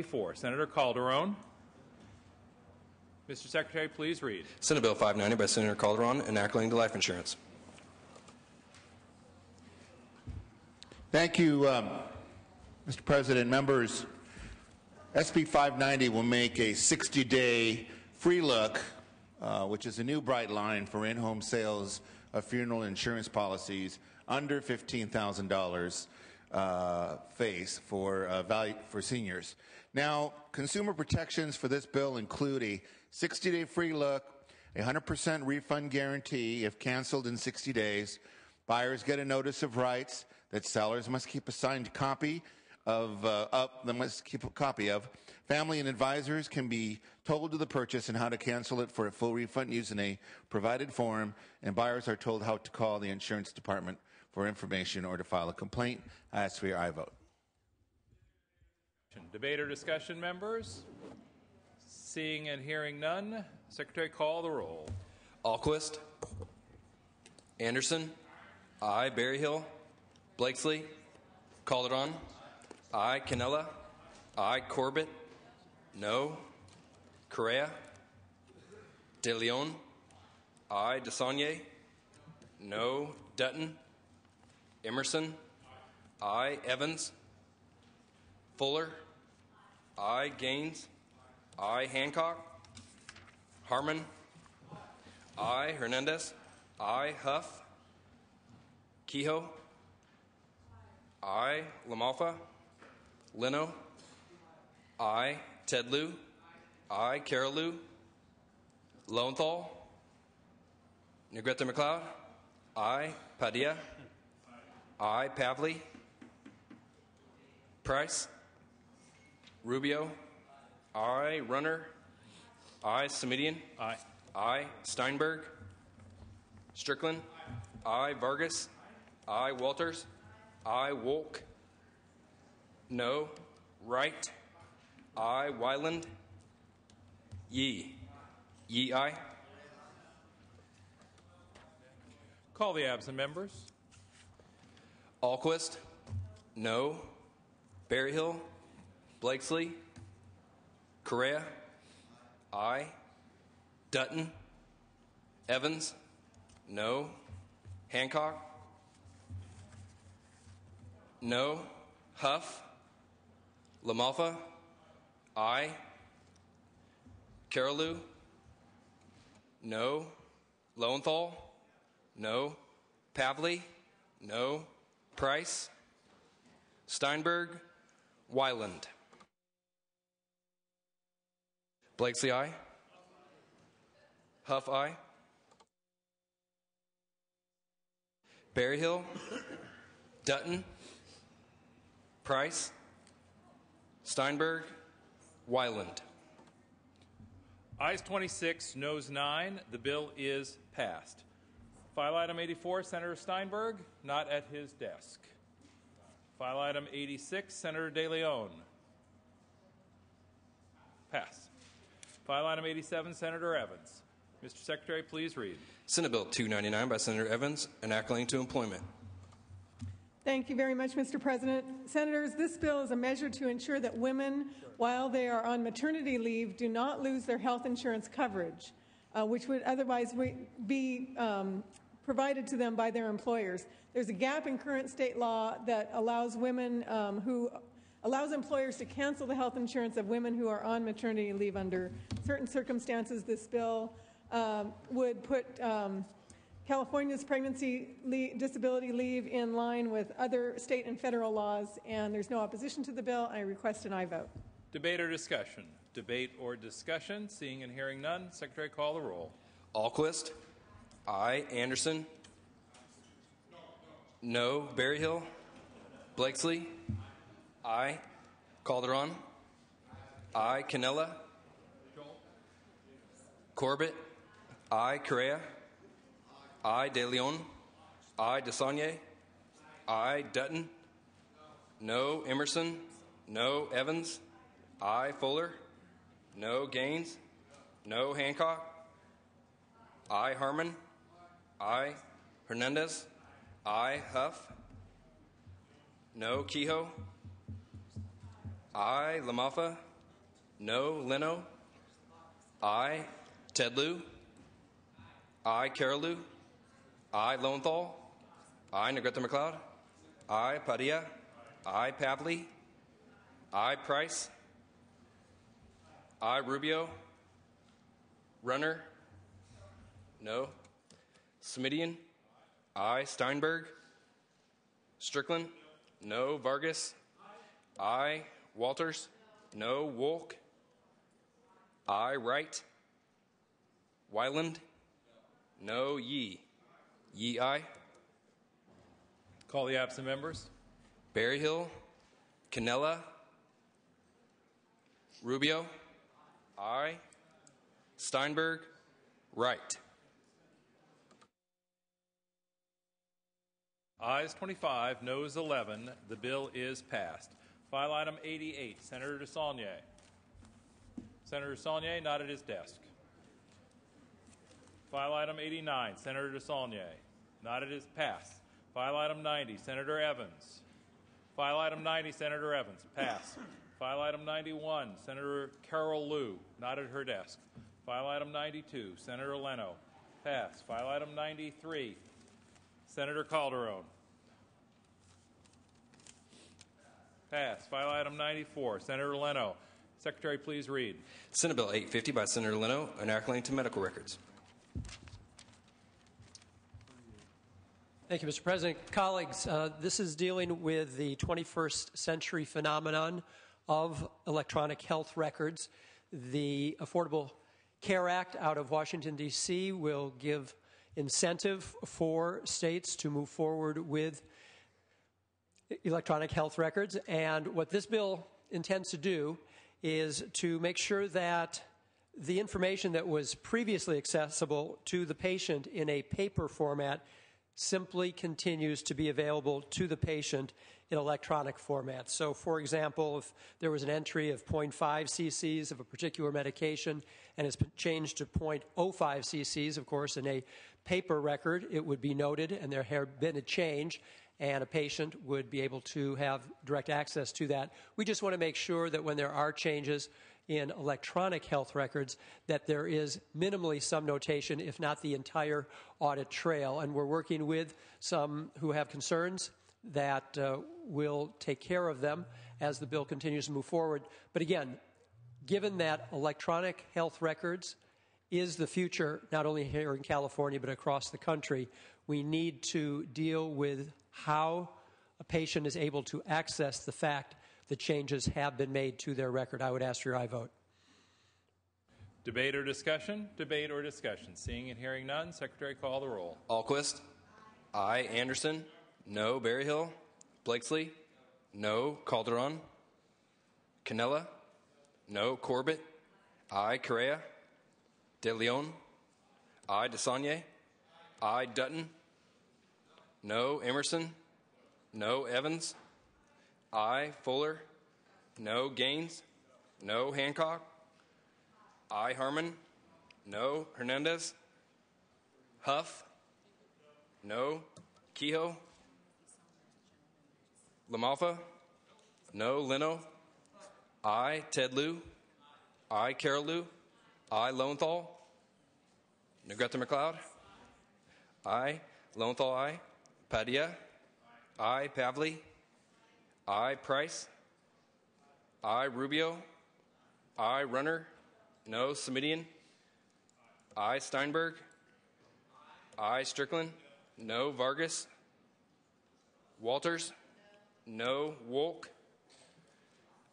84, Senator Calderon. Mr. Secretary, please read. Senate Bill 590 by Senator Calderon, enacting the life insurance. Thank you, Mr. President. Members, SB 590 will make a 60-day free look, which is a new bright line for in-home sales of funeral insurance policies under $15,000 face for value for seniors. Now, consumer protections for this bill include a 60-day free look, a 100% refund guarantee if canceled in 60 days. Buyers get a notice of rights that sellers must keep a signed copy of. Family and advisors can be told of the purchase and how to cancel it for a full refund using a provided form, and buyers are told how to call the insurance department for information or to file a complaint. I ask for your aye vote. Debate or discussion, members? Seeing and hearing none, Secretary, call the roll. Alquist. Anderson. Aye. Berryhill. Blakesley. Calderon. Aye. Cannella. Aye. Corbett. No. Correa. De Leon. Aye. DeSaulnier. No. Dutton. Emerson. Aye. Evans. Fuller. Aye. Gaines. Aye. Hancock. Harmon. Aye. Hernandez. Aye. Huff. Kehoe. Aye. LaMalfa. Leno. Aye. Ted Lieu. Aye. Carol Lieu. Lowenthal. Negrete McLeod. Aye. Padilla. Aye. Pavley. Price. Rubio. Aye. Runner. Aye. Semidian. Aye. Aye. Steinberg. Strickland. Aye. Vargas. Aye. Walters. Aye. Wolk. No. Wright. Aye. Wyland. Yee. Yee, aye. Call the absent members. Alquist. No. Berryhill. Blakesley. Correa. Aye. Dutton. Evans. No. Hancock. No. Huff. LaMalfa. Aye. Carol Lieu. No. Lowenthal. No. Pavley. No. Price. Steinberg. Wyland. Blakesley, aye. Huff, aye. Berryhill. Dutton. Price. Steinberg. Wyland. Ayes 26, noes 9. The bill is passed. File item 84, Senator Steinberg, not at his desk. File item 86, Senator De Leon. Pass. File item 87, Senator Evans. Mr. Secretary, please read. Senate Bill 299 by Senator Evans, enacting to employment. Thank you very much, Mr. President. Senators, this bill is a measure to ensure that women, while they are on maternity leave, do not lose their health insurance coverage, which would otherwise be provided to them by their employers. There's a gap in current state law that allows women allows employers to cancel the health insurance of women who are on maternity leave under certain circumstances. This bill would put California's pregnancy disability leave in line with other state and federal laws, and there's no opposition to the bill. I request an aye vote. Debate or discussion? Debate or discussion? Seeing and hearing none, Secretary, call the roll. Alquist. Aye. Anderson. No. Berryhill. Blakesley. Aye. Calderon. Aye. Cannella. Corbett. Aye. Correa. Aye. De Leon. Aye. DeSaulnier. Aye. Dutton. No. Emerson. No. Evans. Aye. Fuller. No. Gaines. No. Hancock. Aye. Harmon. Aye. Hernandez. Aye. Huff. No. Kehoe. Aye. LaMalfa. No, Leno. I, Ted Lieu. I, Carol Liu. I, Lowenthal. I, Negrete McLeod. I, Padilla. I, Pavley. I, Price. I, Rubio. Runner. No. Smidian. I, Steinberg. Strickland. No. Vargas. I, Walters. No. Wolk. I, Wright. Wyland. No. Yee. Yee, aye. Call the absent members. Berryhill. Cannella. Rubio. Aye. Steinberg. Wright. Ayes 25, noes 11. The bill is passed. File item 88, Senator DeSaulnier. Senator DeSaulnier not at his desk. File item 89, Senator DeSaulnier not at his pass. File item 90, Senator Evans. File item 90, Senator Evans, pass. File item 91, Senator Carol Liu, not at her desk. File item 92, Senator Leno, pass. File item 93, Senator Calderon, pass. File item 94, Senator Leno. Secretary, please read. Senate Bill 850 by Senator Leno, enacting to medical records. Thank you, Mr. President. Colleagues, this is dealing with the 21st century phenomenon of electronic health records. The Affordable Care Act out of Washington, D.C. will give incentive for states to move forward with electronic health records. And what this bill intends to do is to make sure that the information that was previously accessible to the patient in a paper format simply continues to be available to the patient in electronic format. So, for example, if there was an entry of 0.5 cc's of a particular medication and it's changed to 0.05 cc's, of course, in a paper record, it would be noted and there had been a change, and a patient would be able to have direct access to that. We just want to make sure that when there are changes in electronic health records, that there is minimally some notation, if not the entire audit trail. And we're working with some who have concerns that will take care of them as the bill continues to move forward. But again, given that electronic health records is the future, not only here in California, but across the country, we need to deal with how a patient is able to access the fact that changes have been made to their record. I would ask for your aye vote. Debate or discussion? Debate or discussion? Seeing and hearing none, Secretary, call the roll. Alquist. Aye. Anderson. No. Berryhill. Blakesley. No. Calderon. Cannella. No. Corbett. Aye. Correa. De Leon. Aye. DeSaulnier. Aye. Dutton. No. Emerson. No. Evans. Aye. Fuller. No. Gaines. No. Hancock. Aye. Harmon. No. Hernandez. Huff. No. Kehoe. LaMalfa. No. Leno. Aye. Ted Lieu. Aye. Carol Liu. Aye. Lowenthal. Negrete McLeod. Aye. Lowenthal. Aye. Padilla. Aye. Pavley. Aye. Price. Aye. Rubio. Aye. Runner. No. Smidian. Aye. Steinberg. Aye. Strickland. No. Vargas. Walters. No. Wolk.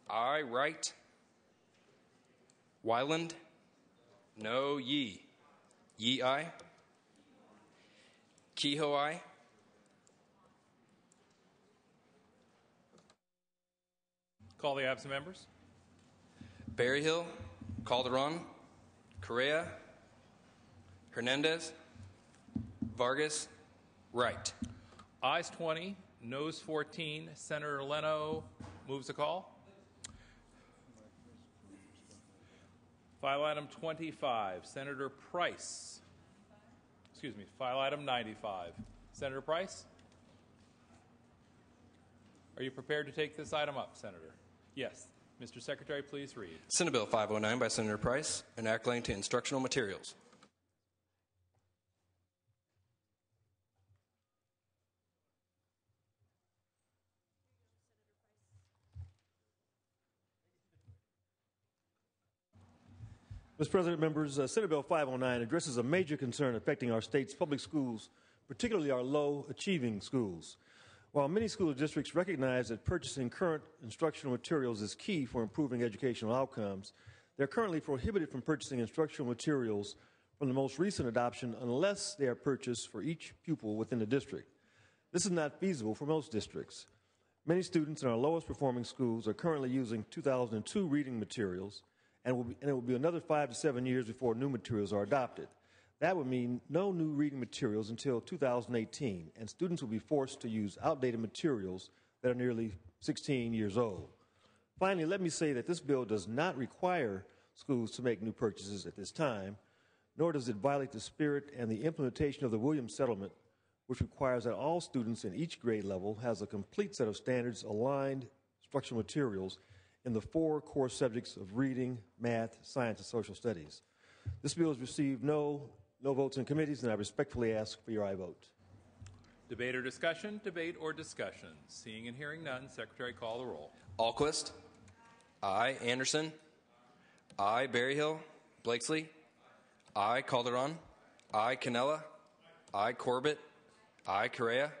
Aye. Wright. Wyland. No. Yee. Yee, aye. Kehoe, aye. Call the absent members. Berryhill. Calderon. Correa. Hernandez. Vargas. Wright. Ayes 20, noes 14. Senator Leno moves the call. File item 25, Senator Price. Excuse me, file item 95. Senator Price? Are you prepared to take this item up, Senator? Yes. Mr. Secretary, please read. Senate Bill 509 by Senator Price, an act relating to instructional materials. Mr. President, members, Senate Bill 509 addresses a major concern affecting our state's public schools, particularly our low-achieving schools. While many school districts recognize that purchasing current instructional materials is key for improving educational outcomes, they're currently prohibited from purchasing instructional materials from the most recent adoption unless they are purchased for each pupil within the district. This is not feasible for most districts. Many students in our lowest performing schools are currently using 2002 reading materials, and it will be another 5 to 7 years before new materials are adopted. That would mean no new reading materials until 2018, and students will be forced to use outdated materials that are nearly 16 years old. Finally, let me say that this bill does not require schools to make new purchases at this time, nor does it violate the spirit and the implementation of the Williams Settlement, which requires that all students in each grade level has a complete set of standards aligned instructional materials in the 4 core subjects of reading, math, science, and social studies. This bill has received no votes in committees, and I respectfully ask for your aye vote. Debate or discussion? Debate or discussion? Seeing and hearing none, Secretary, call the roll. Alquist. Aye. Anderson. Aye. Berryhill. Blakesley. Aye. Calderon. Aye. Canella. Aye. Corbett. Aye. Correa.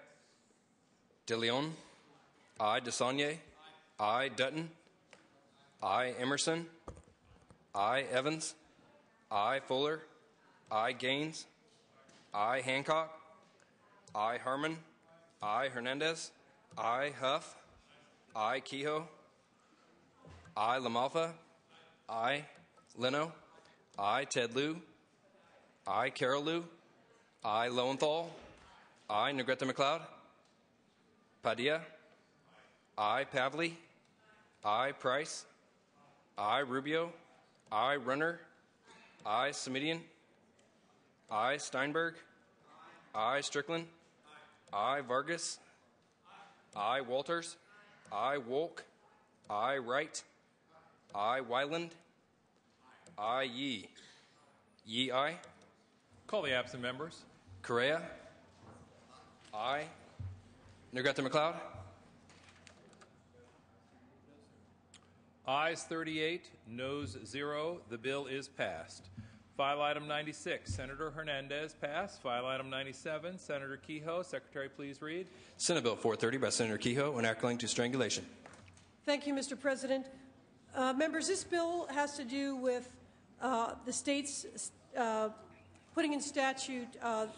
De Leon. Aye. DeSaulnier. Aye. Dutton. Aye. Emerson. Aye. Evans. Aye. Fuller. Aye. Gaines. Aye. Hancock. Aye. Harmon. Aye. Hernandez. Aye. Huff. Aye. Kehoe. Aye. LaMalfa. Aye. Leno. Aye. Ted Lieu. Aye. Carol Lieu. Aye. Lowenthal. Aye. Negrete McLeod. Padilla. Aye. Pavley. Aye. Price. Aye. Rubio. Aye. Runner. Aye. Semidian. Aye. Steinberg. Aye. Strickland. Aye. Vargas. Aye. Walters. Aye. Wolk. Aye. Wright. Aye. Wyland. Aye. Yee. Yee. Aye. Call the absent members. Correa. Aye. Negrete McLeod. Ayes 38, noes 0. The bill is passed. File item 96, Senator Hernandez, passed. File item 97, Senator Kehoe. Secretary, please read. Senate Bill 430 by Senator Kehoe, an act relating to strangulation. Thank you, Mr. President. Members, this bill has to do with the state's putting in statute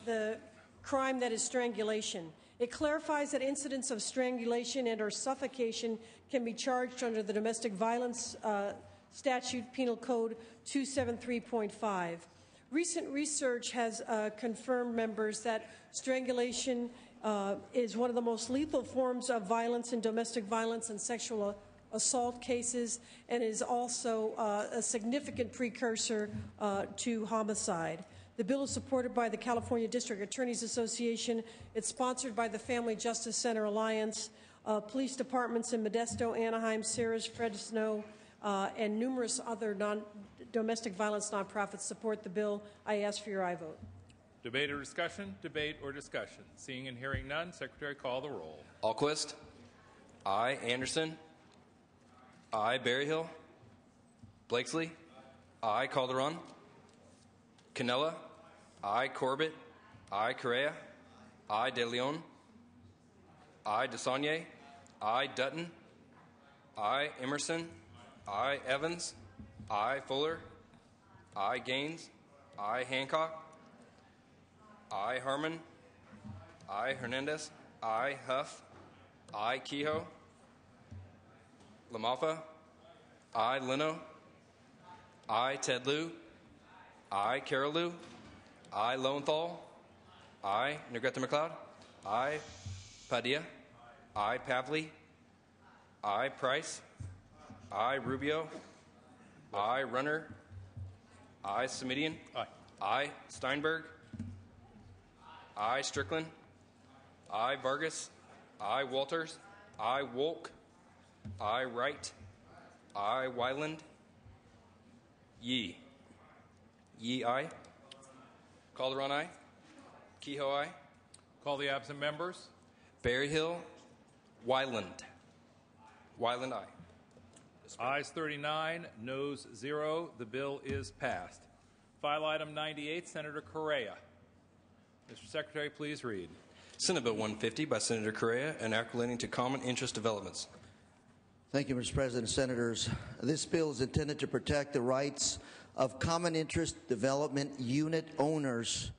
the crime that is strangulation. It clarifies that incidents of strangulation and or suffocation can be charged under the Domestic Violence Statute, Penal Code 273.5. Recent research has confirmed, members, that strangulation is one of the most lethal forms of violence in domestic violence and sexual assault cases, and is also a significant precursor to homicide. The bill is supported by the California District Attorneys Association. It's sponsored by the Family Justice Center Alliance, police departments in Modesto, Anaheim, Ceres, Fresno, and numerous other domestic violence nonprofits support the bill. I ask for your aye vote. Debate or discussion? Debate or discussion? Seeing and hearing none, Secretary, call the roll. Alquist. Aye. Anderson. Aye. Berryhill. Blakesley. Aye. Calderon. Canella. Aye. Corbett. Aye. Correa. Aye. De Leon. Aye. DeSaulnier. Aye. Dutton. Aye. Emerson. Aye. Evans. Aye. Fuller. Aye. Gaines. Aye. Hancock. Aye. Harmon. Aye. Hernandez. Aye. Huff. Aye. Kehoe. LaMalfa. Aye. Leno. Aye. Ted Lieu. Aye. Carol Lieu. Aye. Lowenthal. Aye. Negrete McLeod. Aye. Padilla. Aye. Pavley. Aye. Price. Aye. Rubio. Aye. Runner. Aye. Semidian. Aye. Aye. Steinberg. Aye. Strickland. Aye. Vargas. Aye. Walters. Aye. Wolk. Aye. Wright. I. Wyland. Yee. Yee, aye. Calderon, aye. Kehoe, aye. Call the absent members. Berryhill. Wyland. Wyland, aye. Ayes 39, noes 0. The bill is passed. File item 98, Senator Correa. Mr. Secretary, please read. Senate Bill 150 by Senator Correa, an act relating to common interest developments. Thank you, Mr. President. Senators, this bill is intended to protect the rights of common interest development unit owners,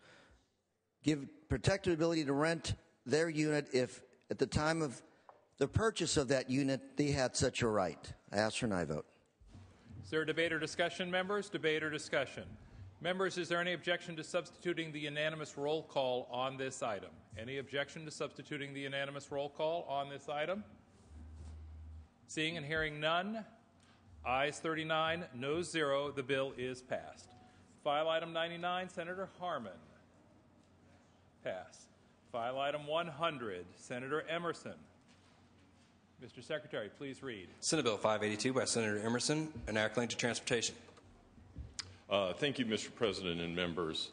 protect the ability to rent their unit if at the time of the purchase of that unit they had such a right. I ask for an aye vote. Is there a debate or discussion, members? Debate or discussion? Members, is there any objection to substituting the unanimous roll call on this item? Any objection to substituting the unanimous roll call on this item? Seeing and hearing none, ayes 39, noes 0. The bill is passed. File item 99, Senator Harman. Pass. File item 100, Senator Emerson. Mr. Secretary, please read. Senate Bill 582 by Senator Emerson, an act relating to transportation. Thank you, Mr. President and members.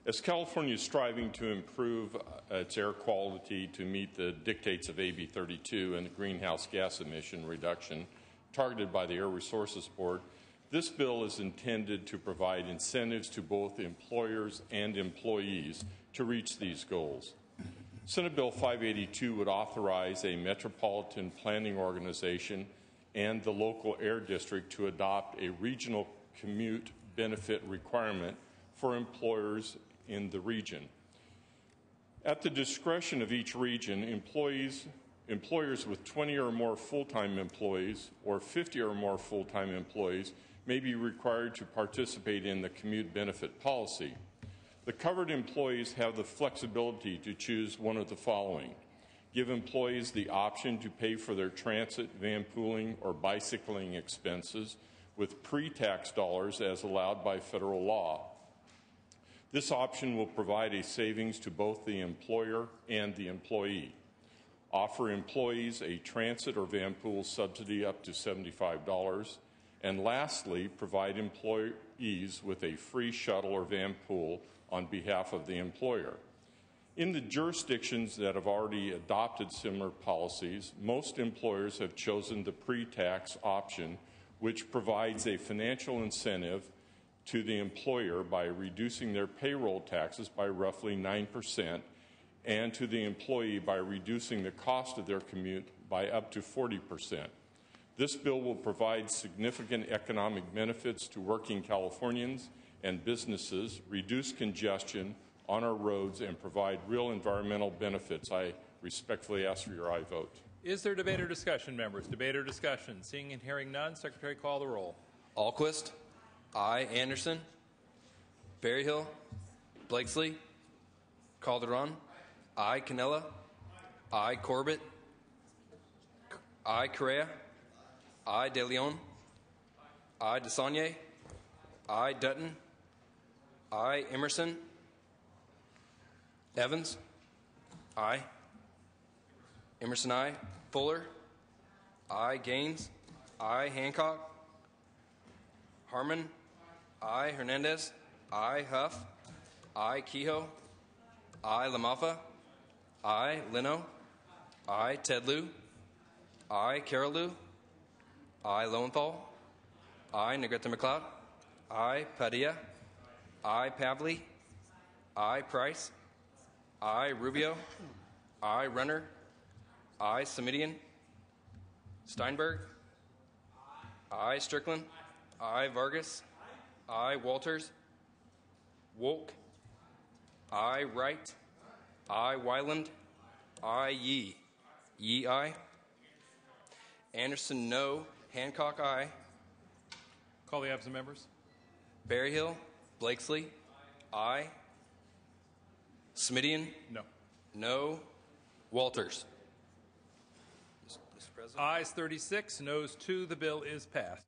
As California is striving to improve its air quality to meet the dictates of AB 32 and the greenhouse gas emission reduction targeted by the Air Resources Board, this bill is intended to provide incentives to both employers and employees to reach these goals. Senate Bill 582 would authorize a metropolitan planning organization and the local air district to adopt a regional commute benefit requirement for employers in the region. At the discretion of each region, employers with 20 or more full-time employees or 50 or more full-time employees may be required to participate in the commute benefit policy. The covered employees have the flexibility to choose one of the following: give employees the option to pay for their transit, van pooling, or bicycling expenses with pre-tax dollars as allowed by federal law. This option will provide a savings to both the employer and the employee. Offer employees a transit or van pool subsidy up to $75. And lastly, provide employees with a free shuttle or van pool on behalf of the employer. In the jurisdictions that have already adopted similar policies, most employers have chosen the pre-tax option, which provides a financial incentive to the employer by reducing their payroll taxes by roughly 9% and to the employee by reducing the cost of their commute by up to 40%. This bill will provide significant economic benefits to working Californians and businesses, reduce congestion on our roads, and provide real environmental benefits. I respectfully ask for your aye vote. Is there debate or discussion, members? Debate or discussion? Seeing and hearing none, Secretary, call the roll. Alquist. Aye. Anderson. Berryhill. Blakesley. Calderon. Aye. Canella. Aye. Corbett. Aye. Correa. Aye. De Leon. Aye. DeSaulnier. Aye. Dutton. Aye. Emerson. Evans. Aye. Emerson, aye. Fuller. Aye. Gaines. Aye. Hancock. Harmon. Aye. Hernandez. Aye. Huff. Aye. Kehoe. Aye. LaMalfa. Aye. Leno. Aye. Tedlew. Aye. Carolou. Aye. Lowenthal. Aye. Negrete McLeod. Aye. Padilla. Aye. Pavley. Aye. Price. Aye. Rubio. Aye. Runner. Aye. Semidian. Steinberg. Aye. Strickland. Aye. Vargas. Aye. Walters. Wolk. Aye. Wright. Aye. Wyland. Aye. Yee. Yee, aye. Anderson, no. Hancock, aye. Call the absent members. Berryhill. Blakesley. Aye. Smidian. No. No. Walters. Mr. President. Ayes 36, noes 2. The bill is passed.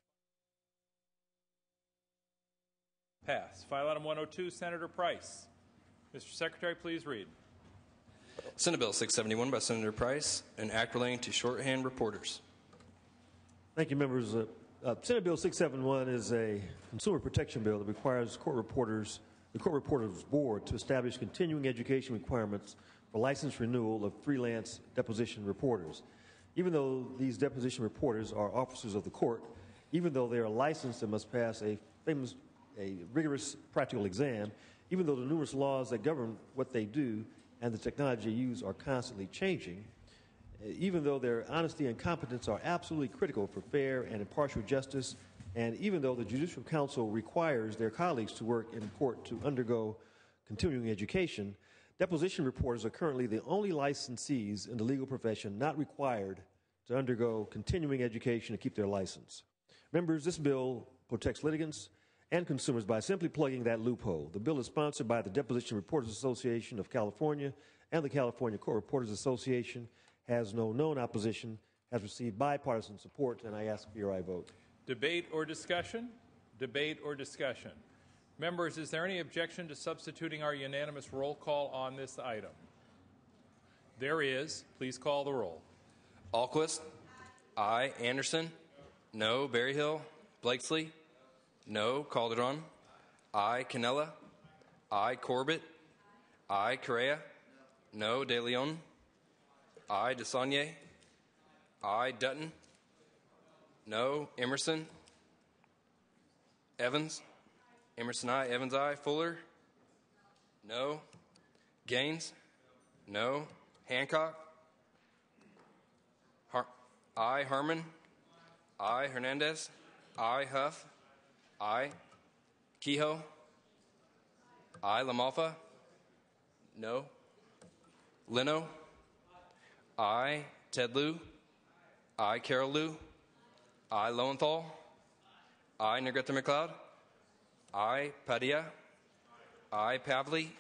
Pass. File item 102, Senator Price. Mr. Secretary, please read. Senate Bill 671 by Senator Price, an act relating to shorthand reporters. Thank you, members. Senate Bill 671 is a consumer protection bill that requires the Court Reporters Board to establish continuing education requirements for license renewal of freelance deposition reporters. Even though these deposition reporters are officers of the court, even though they are licensed and must pass a rigorous practical exam, even though the numerous laws that govern what they do and the technology they use are constantly changing, even though their honesty and competence are absolutely critical for fair and impartial justice, and even though the Judicial Council requires their colleagues to work in court to undergo continuing education, deposition reporters are currently the only licensees in the legal profession not required to undergo continuing education to keep their license. Members, this bill protects litigants and consumers by simply plugging that loophole. The bill is sponsored by the Deposition Reporters Association of California and the California Court Reporters Association, has no known opposition, has received bipartisan support, and I ask for your aye vote. Debate or discussion? Debate or discussion? Members, is there any objection to substituting our unanimous roll call on this item? There is. Please call the roll. Alquist? Aye. Anderson? No. Berryhill? Blakesley? No. Calderon? Aye. Canella? Aye. Corbett? Aye. Correa? No. De Leon? Aye. DeSaulnier? Aye. Dutton? No. Emerson? Evans? Emerson, aye. Evans, aye. Fuller? No. Gaines? No. Hancock? Aye. Harmon? Aye. Hernandez? Aye. Huff? Aye. Kehoe? Aye. LaMalfa? No. Leno? Aye. Ted Lieu? Aye. Carol Lieu? Aye. Lowenthal? Aye. Negrete McLeod? Aye. Padilla? Aye. Pavley?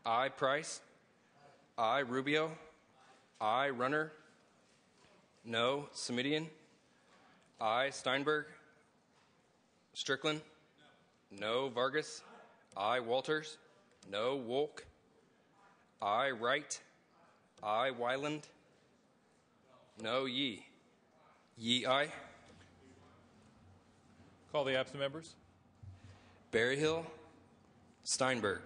Aye. Price? Aye. Rubio? Aye. Runner? No. Semidian? Aye. Steinberg? Strickland? No. Vargas? Aye. Walters? No. Wolk? Aye. Wright? Aye. Wyland? No. Yee? Yee, aye. Call the absent members. Berryhill? Steinberg?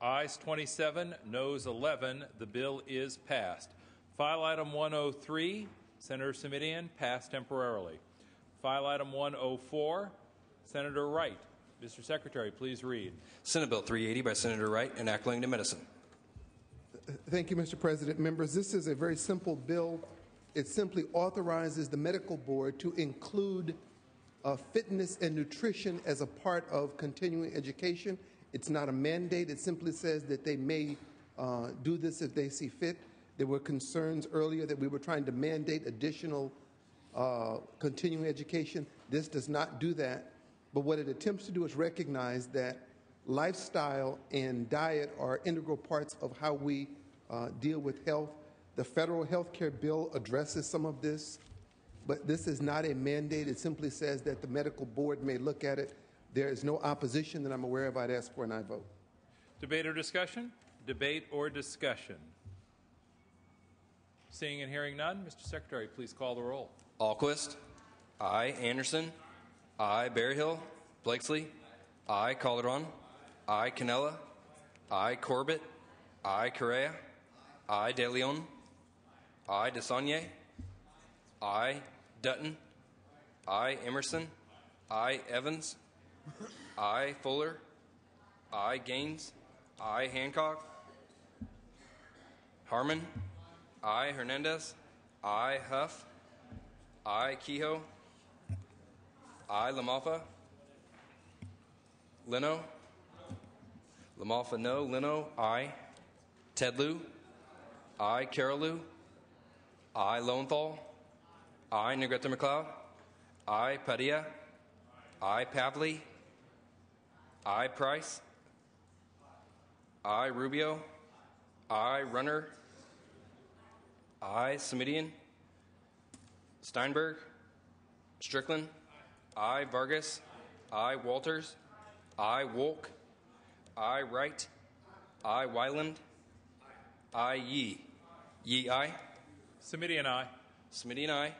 Ayes 27, noes 11. The bill is passed. File item 103, Senator Semidian, passed temporarily. File item 104, Senator Wright. Mr. Secretary, please read. Senate Bill 380 by Senator Wright, enacting to medicine. Thank you, Mr. President. Members, this is a very simple bill. It simply authorizes the medical board to include fitness and nutrition as a part of continuing education. It's not a mandate. It simply says that they may do this if they see fit. There were concerns earlier that we were trying to mandate additional continuing education. This does not do that. But what it attempts to do is recognize that lifestyle and diet are integral parts of how we deal with health. The federal health care bill addresses some of this, but this is not a mandate. It simply says that the medical board may look at it. There is no opposition that I'm aware of. I'd ask for an aye vote. Debate or discussion? Debate or discussion? Seeing and hearing none, Mr. Secretary, please call the roll. Alquist? Aye. Anderson? Aye. Berryhill? Blakesley? Aye. Calderon? Aye. Canella? Aye. Corbett? Aye. Correa? Aye. De Leon? Aye. DeSaulnier? Aye. Dutton? Aye. Emerson? Aye. Evans? Aye. Fuller? Aye. Gaines? Aye. Hancock? Harmon? Aye. Hernandez? Aye. Huff? Aye. Kehoe? Aye. LaMalfa? Leno? LaMalfa, no. Leno? Aye. Ted Lieu? Aye. Carol Lieu? Aye. Lowenthal? Aye. Negrete McLeod? Aye. Padilla? Aye. Pavley? Aye. Price? Aye. Rubio? Aye. Runner? Aye. Semidian? Steinberg? Strickland? Aye. Vargas? Aye. Walters? Aye. Wolk? Aye. Wright? Aye. Wyland? Aye. Yee? Yee, aye. Semidian, aye. Semidian, aye.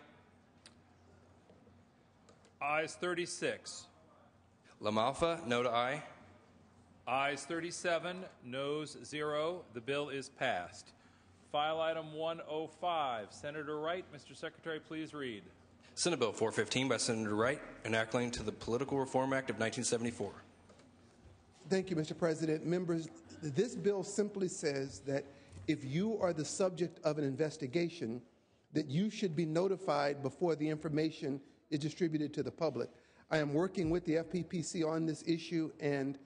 Ayes 36. LaMalfa, no to I. Ayes 37, noes 0. The bill is passed. File item 105. Senator Wright, Mr. Secretary, please read. Senate Bill 415 by Senator Wright, enacting to the Political Reform Act of 1974. Thank you, Mr. President. Members, this bill simply says that if you are the subject of an investigation, that you should be notified before the information is distributed to the public. I am working with the FPPC on this issue, and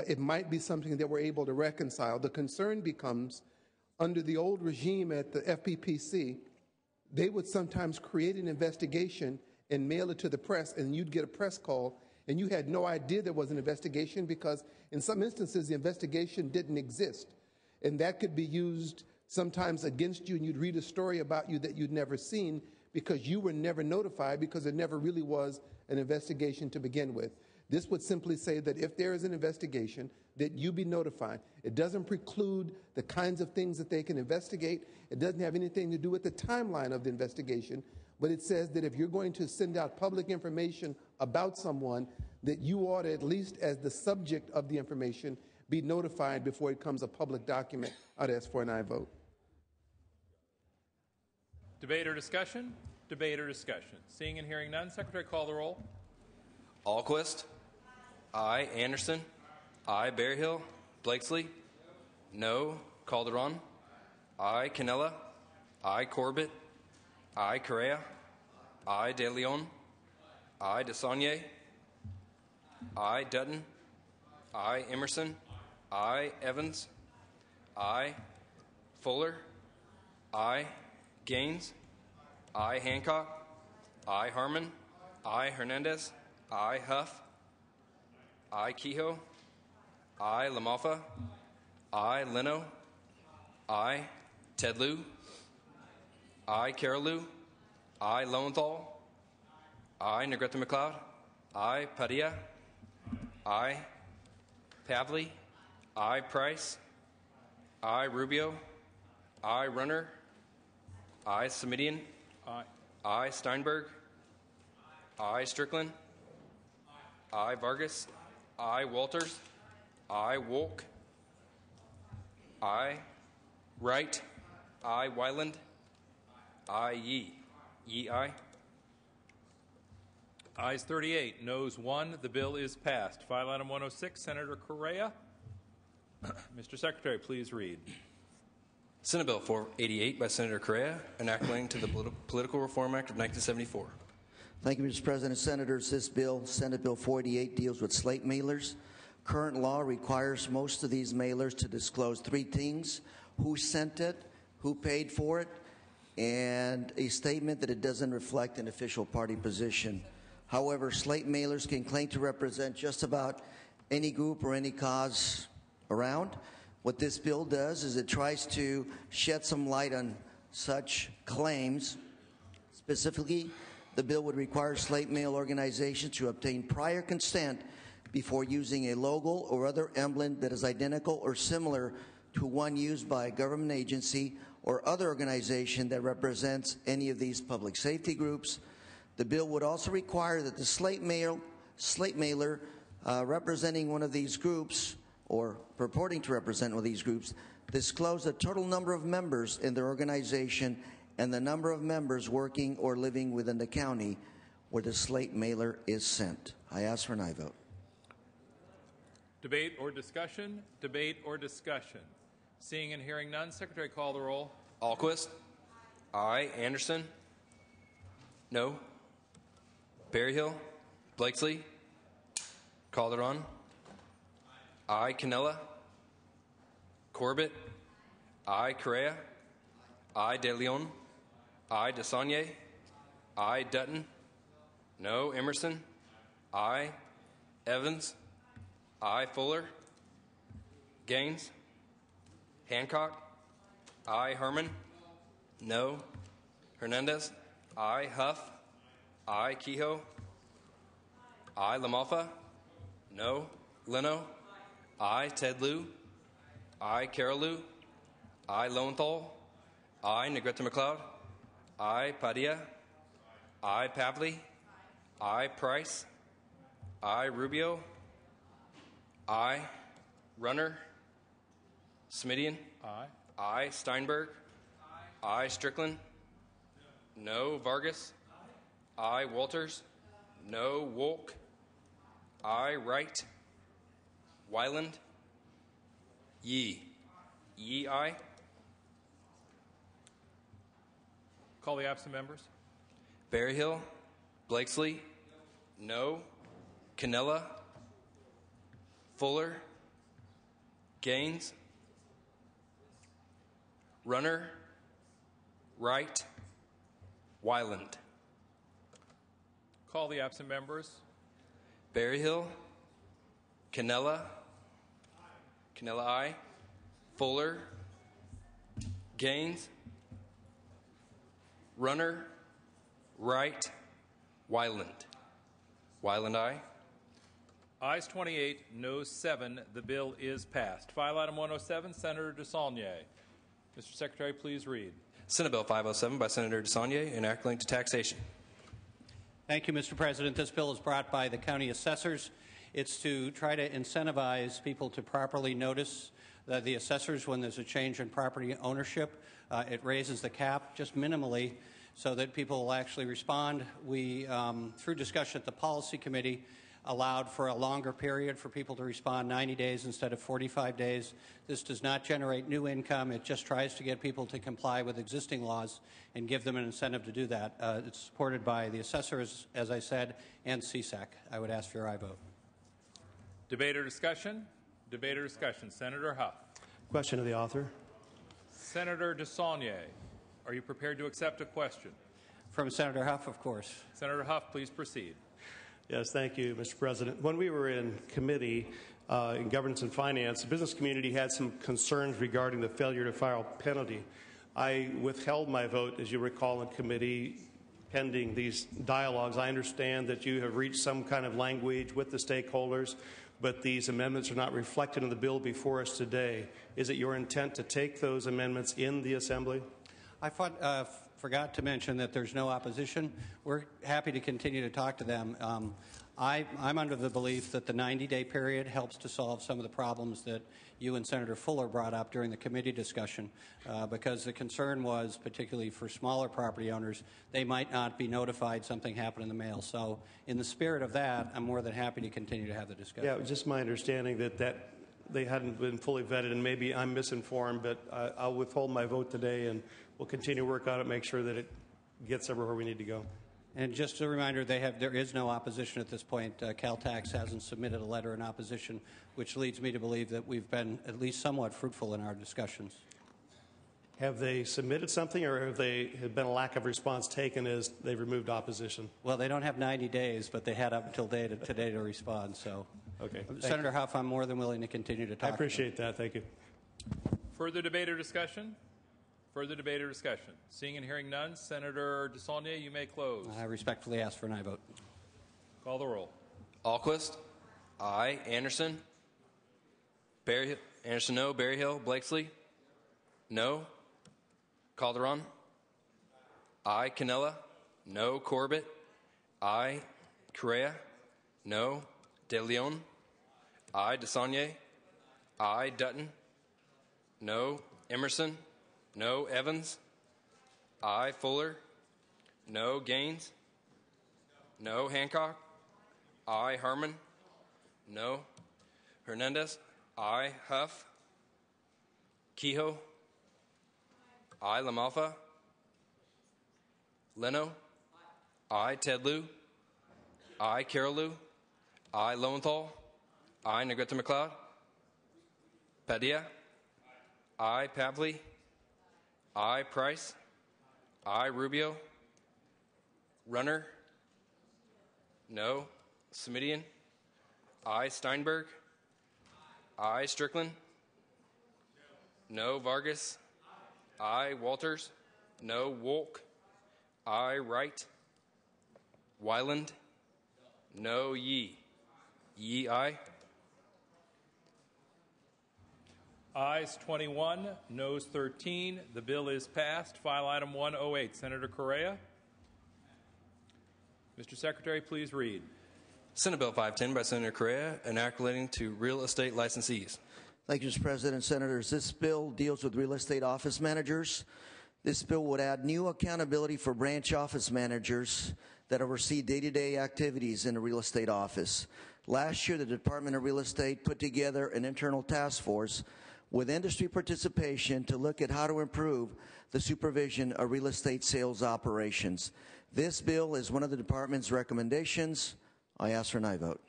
it might be something that we're able to reconcile. The concern becomes, under the old regime at the FPPC, they would sometimes create an investigation and mail it to the press, and you'd get a press call, and you had no idea there was an investigation because in some instances the investigation didn't exist. And that could be used sometimes against you, and you'd read a story about you that you'd never seen because you were never notified because there never really was an investigation to begin with. This would simply say that if there is an investigation, that you be notified. It doesn't preclude the kinds of things that they can investigate. It doesn't have anything to do with the timeline of the investigation, but it says that if you're going to send out public information about someone, that you ought to, at least as the subject of the information, be notified before it becomes a public document. I'd ask for an aye vote. Debate or discussion? Debate or discussion? Seeing and hearing none, Secretary, call the roll. Alquist. Aye. Anderson. Aye. Berryhill. Blakesley. No. Calderon. Aye. Canella. Aye. Corbett. Aye. Correa. Aye. De Leon. Aye. DeSaulnier. Aye. Dutton. Aye. Emerson. Aye. Evans. Aye. Fuller. Aye. Gaines. Aye. Hancock. Aye. Harmon. Aye. Hernandez. Aye. Huff. Aye. Kehoe. Aye. LaMalfa. Aye. Leno. Aye. Ted Lieu. Aye. Carol Lieu. Aye. Lowenthal. Aye. Negrete McLeod. Aye. Padilla. Aye. Pavley. Aye. Price. Aye. Rubio. Aye. Runner. Aye. Semidian. Aye. Aye. Steinberg. Aye. Strickland. Aye. Vargas. Aye. Walters. Aye. Wolk. Aye. Wright. Aye. Wyland. Aye. Yee. Yee. Aye. Ayes 38, noes 1. The bill is passed. File item 106, Senator Correa. Mr. Secretary, please read. Senate Bill 488 by Senator Correa, enacting to the Political Reform Act of 1974. Thank you, Mr. President. Senators, this bill, Senate Bill 488, deals with slate mailers. Current law requires most of these mailers to disclose three things: who sent it, who paid for it, and a statement that it doesn't reflect an official party position. However, slate mailers can claim to represent just about any group or any cause around. What this bill does is it tries to shed some light on such claims. Specifically, the bill would require slate mail organizations to obtain prior consent before using a logo or other emblem that is identical or similar to one used by a government agency or other organization that represents any of these public safety groups. The bill would also require that the slate mailer representing one of these groups or purporting to represent one of these groups disclose the total number of members in their organization and the number of members working or living within the county where the slate mailer is sent. I ask for an aye vote. Debate or discussion? Debate or discussion? Seeing and hearing none, Secretary, call the roll. Alquist. Aye. Anderson. No. Berryhill. Blakesley. Calderon. Aye. Canella. Corbett. Aye. Correa. Aye. De Leon. Aye. DeSaulnier. Aye. Dutton. No. Emerson. Aye. Evans. Aye. Fuller. Gaines. Hancock. Aye. Herman. No. Hernandez. Aye. Huff. Aye. Kehoe. Aye. LaMalfa. No. Leno. Aye. Ted Lieu. Aye. Carol Lieu. Aye. Lowenthal. Aye. Negrete McLeod. Aye. Padilla. Aye. Pavley. I. Price. I. Rubio. I. Runner. Smidian. Aye. I. Steinberg. I. Strickland. No. Vargas. I. Walters. No. Wolk. I. Wright. Wyland. Yee. Yee, aye. Call the absent members. Berryhill. Blakesley. No. Cannella. Fuller. Gaines. Runner. Wright. Wyland. Call the absent members. Berryhill. Cannella. Cannella, aye. Fuller. Gaines. Runner. Wright. Wyland. Wyland, aye. Ayes 28, noes 7. The bill is passed. File item 107, Senator DeSaulnier. Mr. Secretary, please read. Senate Bill 507 by Senator DeSaulnier, enacting to taxation. Thank you, Mr. President. This bill is brought by the county assessors. It's to try to incentivize people to properly notice the assessors when there's a change in property ownership. It raises the cap just minimally so that people will actually respond. We, through discussion at the policy committee, allowed for a longer period for people to respond, 90 days instead of 45 days. This does not generate new income. It just tries to get people to comply with existing laws and give them an incentive to do that. It's supported by the assessors, as I said, and CSAC. I would ask for your aye vote. Debate or discussion? Debate or discussion. Senator Huff. Question of the author. Senator DeSaulnier, are you prepared to accept a question? From Senator Huff, of course. Senator Huff, please proceed. Yes, thank you, Mr. President. When we were in committee in governance and finance, the business community had some concerns regarding the failure to file penalty. I withheld my vote, as you recall, in committee pending these dialogues. I understand that you have reached some kind of language with the stakeholders, but these amendments are not reflected in the bill before us today. Is it your intent to take those amendments in the Assembly? I forgot to mention that there's no opposition. We're happy to continue to talk to them. I'm under the belief that the 90-day period helps to solve some of the problems that you and Senator Fuller brought up during the committee discussion, because the concern was, particularly for smaller property owners, they might not be notified something happened in the mail. So in the spirit of that, I'm more than happy to continue to have the discussion. Yeah, it was just my understanding that they hadn't been fully vetted, and maybe I'm misinformed, but I'll withhold my vote today, and we'll continue to work on it, make sure that it gets everywhere we need to go. And just a reminder, there is no opposition at this point. Caltax hasn't submitted a letter in opposition, which leads me to believe that we've been at least somewhat fruitful in our discussions. Have they submitted something, or have been a lack of response taken as they removed opposition? Well, they don't have 90 days, but they had up until today to respond. So, okay. Senator Huff, I'm more than willing to continue to talk. I appreciate that. Thank you. Further debate or discussion? Further debate or discussion? Seeing and hearing none, Senator DeSaulnier, you may close. I respectfully ask for an aye vote. Call the roll. Alquist. Aye. Anderson. Berryhill. Anderson, no. Berryhill. Blakesley. No. Calderon. Aye. Cannella. No. Corbett. Aye. Correa. No. De Leon. Aye. DeSaulnier. Aye. Dutton. No. Emerson. No. Evans. Aye. Fuller. No. Gaines. No. Hancock. Aye. Harmon. No. Hernandez. Aye. Huff. Kehoe. Aye. LaMalfa. Leno. Aye. Ted Lieu. Aye. Carol Lieu. Aye. Lowenthal. Aye. Negrete McLeod. Padilla. Aye. Pavley. Aye. Price. Aye. Rubio. Runner. No. Smidian. Aye. Steinberg. Aye. Strickland. No. Vargas. Aye. Walters. No. Wolk. Aye. Wright. Wyland. No. Yee. Yee, aye. Ayes 21, noes 13. The bill is passed. File item 108. Senator Correa. Mr. Secretary, please read. Senate Bill 510 by Senator Correa, enacting to real estate licensees. Thank you, Mr. President. Senators, this bill deals with real estate office managers. This bill would add new accountability for branch office managers that oversee day-to-day activities in a real estate office. Last year, the Department of Real Estate put together an internal task force with industry participation to look at how to improve the supervision of real estate sales operations. This bill is one of the department's recommendations. I ask for an aye vote.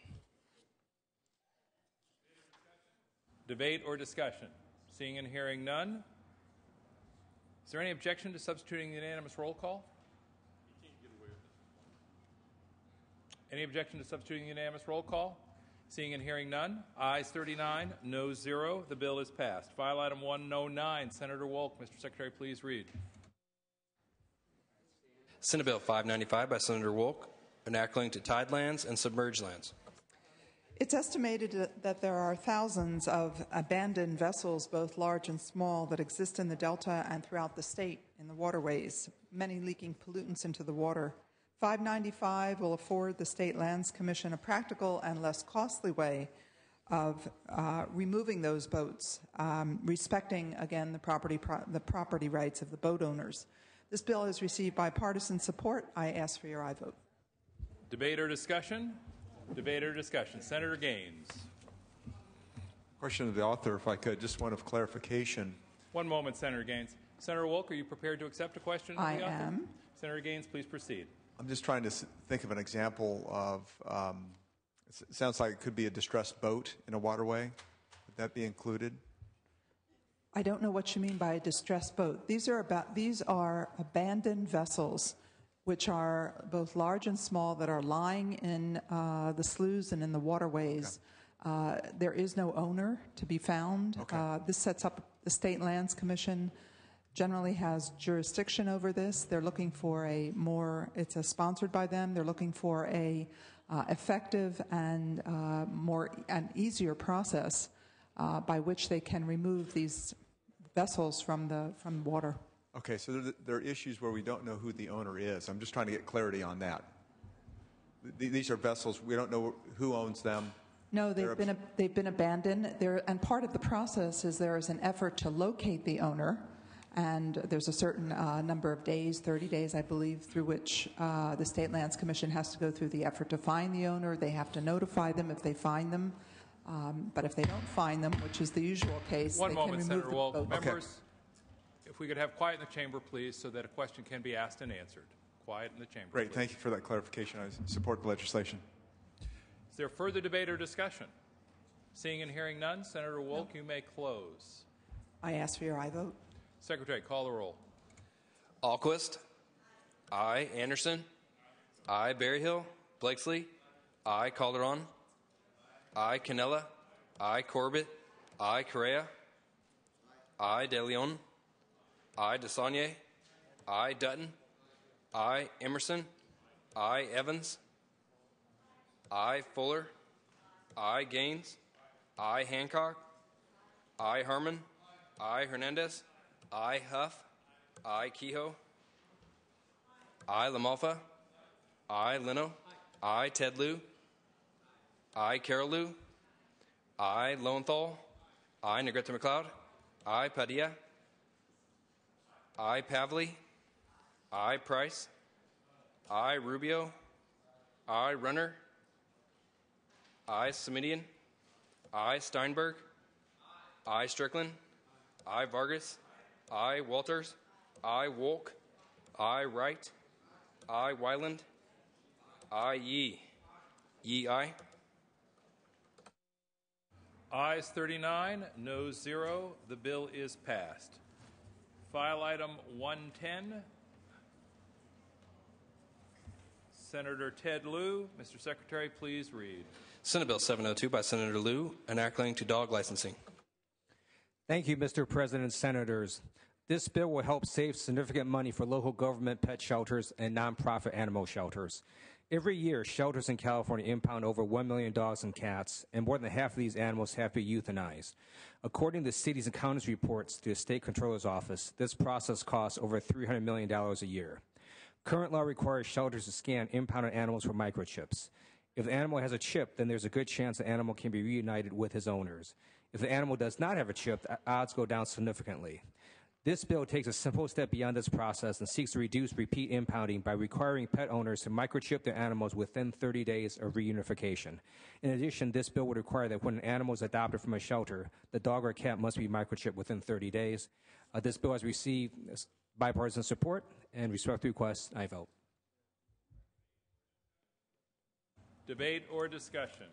Debate or discussion? Seeing and hearing none. Is there any objection to substituting the unanimous roll call? Any objection to substituting the unanimous roll call? Seeing and hearing none. Ayes 39, noes 0. The bill is passed. File item 109, Senator Wolk. Mr. Secretary, please read. Senate Bill 595 by Senator Wolk, enacting to tidelands and submerged lands. It's estimated that there are thousands of abandoned vessels, both large and small, that exist in the Delta and throughout the state in the waterways, many leaking pollutants into the water. 595 will afford the State Lands Commission a practical and less costly way of removing those boats, respecting, again, the property rights of the boat owners. This bill has received bipartisan support. I ask for your aye vote. Debate or discussion? Debate or discussion. Senator Gaines. Question of the author, if I could, just one of clarification. One moment, Senator Gaines. Senator Wolk, are you prepared to accept a question of the author? I am. Senator Gaines, please proceed. I'm just trying to think of an example of, it sounds like it could be a distressed boat in a waterway. Would that be included? I don't know what you mean by a distressed boat. These are abandoned vessels, which are both large and small, that are lying in the sloughs and in the waterways. Okay. There is no owner to be found. Okay. This sets up the State Lands Commission. Generally has jurisdiction over this. They're looking for it's sponsored by them. They're looking for a effective and an easier process by which they can remove these vessels from the water. Okay, so there are issues where we don't know who the owner is. I'm just trying to get clarity on that. These are vessels, we don't know who owns them. No, they've been abandoned. And part of the process is there is an effort to locate the owner. And there's a certain number of days, 30 days, I believe, through which the State Lands Commission has to go through the effort to find the owner. They have to notify them if they find them. But if they don't find them, which is the usual case, One they moment, can remove Senator the Wolk. boat. Members, if we could have quiet in the chamber, please, so that a question can be asked and answered. Quiet in the chamber, Great, please. thank you for that clarification. I support the legislation. Is there further debate or discussion? Seeing and hearing none, Senator Wolk, you may close. I ask for your aye vote. Secretary, call the roll. Alquist. Aye. Anderson. Aye. Berryhill. Blakesley. Aye. Calderon. Aye. Cannella. Aye. Corbett. Aye. Correa. Aye. De Leon. Aye. DeSaulnier. Aye. Dutton. Aye. Emerson. Aye. Evans. Aye. Fuller. Aye. Gaines. Aye. Hancock. Aye. Harmon. Aye. Hernandez. Aye. Huff. Aye. Kehoe. Aye. LaMalfa. Aye. Leno. Aye. Ted Lieu. Aye. Carol Lieu. Aye. Lowenthal. Aye. Negrete McLeod. Aye. Padilla. Aye. Pavley. Aye. Price. Aye. Rubio. Aye. Runner. Aye. Semidian. Aye. Steinberg. Aye. Strickland. Aye. Vargas. Aye. Walters. Aye. Wolk. Aye. Wright. Aye. Wyland. Aye. Yee. Yee. Aye. Ayes 39, noes 0. The bill is passed. File item 110. Senator Ted Lieu. Mr. Secretary, please read. Senate Bill 702 by Senator Lieu, enacting to dog licensing. Thank you, Mr. President, Senators. This bill will help save significant money for local government pet shelters and nonprofit animal shelters. Every year, shelters in California impound over 1 million dogs and cats, and more than half of these animals have to be euthanized. According to cities and counties reports to the State Controller's Office, this process costs over $300 million a year. Current law requires shelters to scan impounded animals for microchips. If the animal has a chip, then there's a good chance the animal can be reunited with his owners. If the animal does not have a chip, the odds go down significantly. This bill takes a simple step beyond this process and seeks to reduce repeat impounding by requiring pet owners to microchip their animals within 30 days of reunification. In addition, this bill would require that when an animal is adopted from a shelter, the dog or cat must be microchipped within 30 days. This bill has received bipartisan support, and respect the request, I vote. Debate or discussion?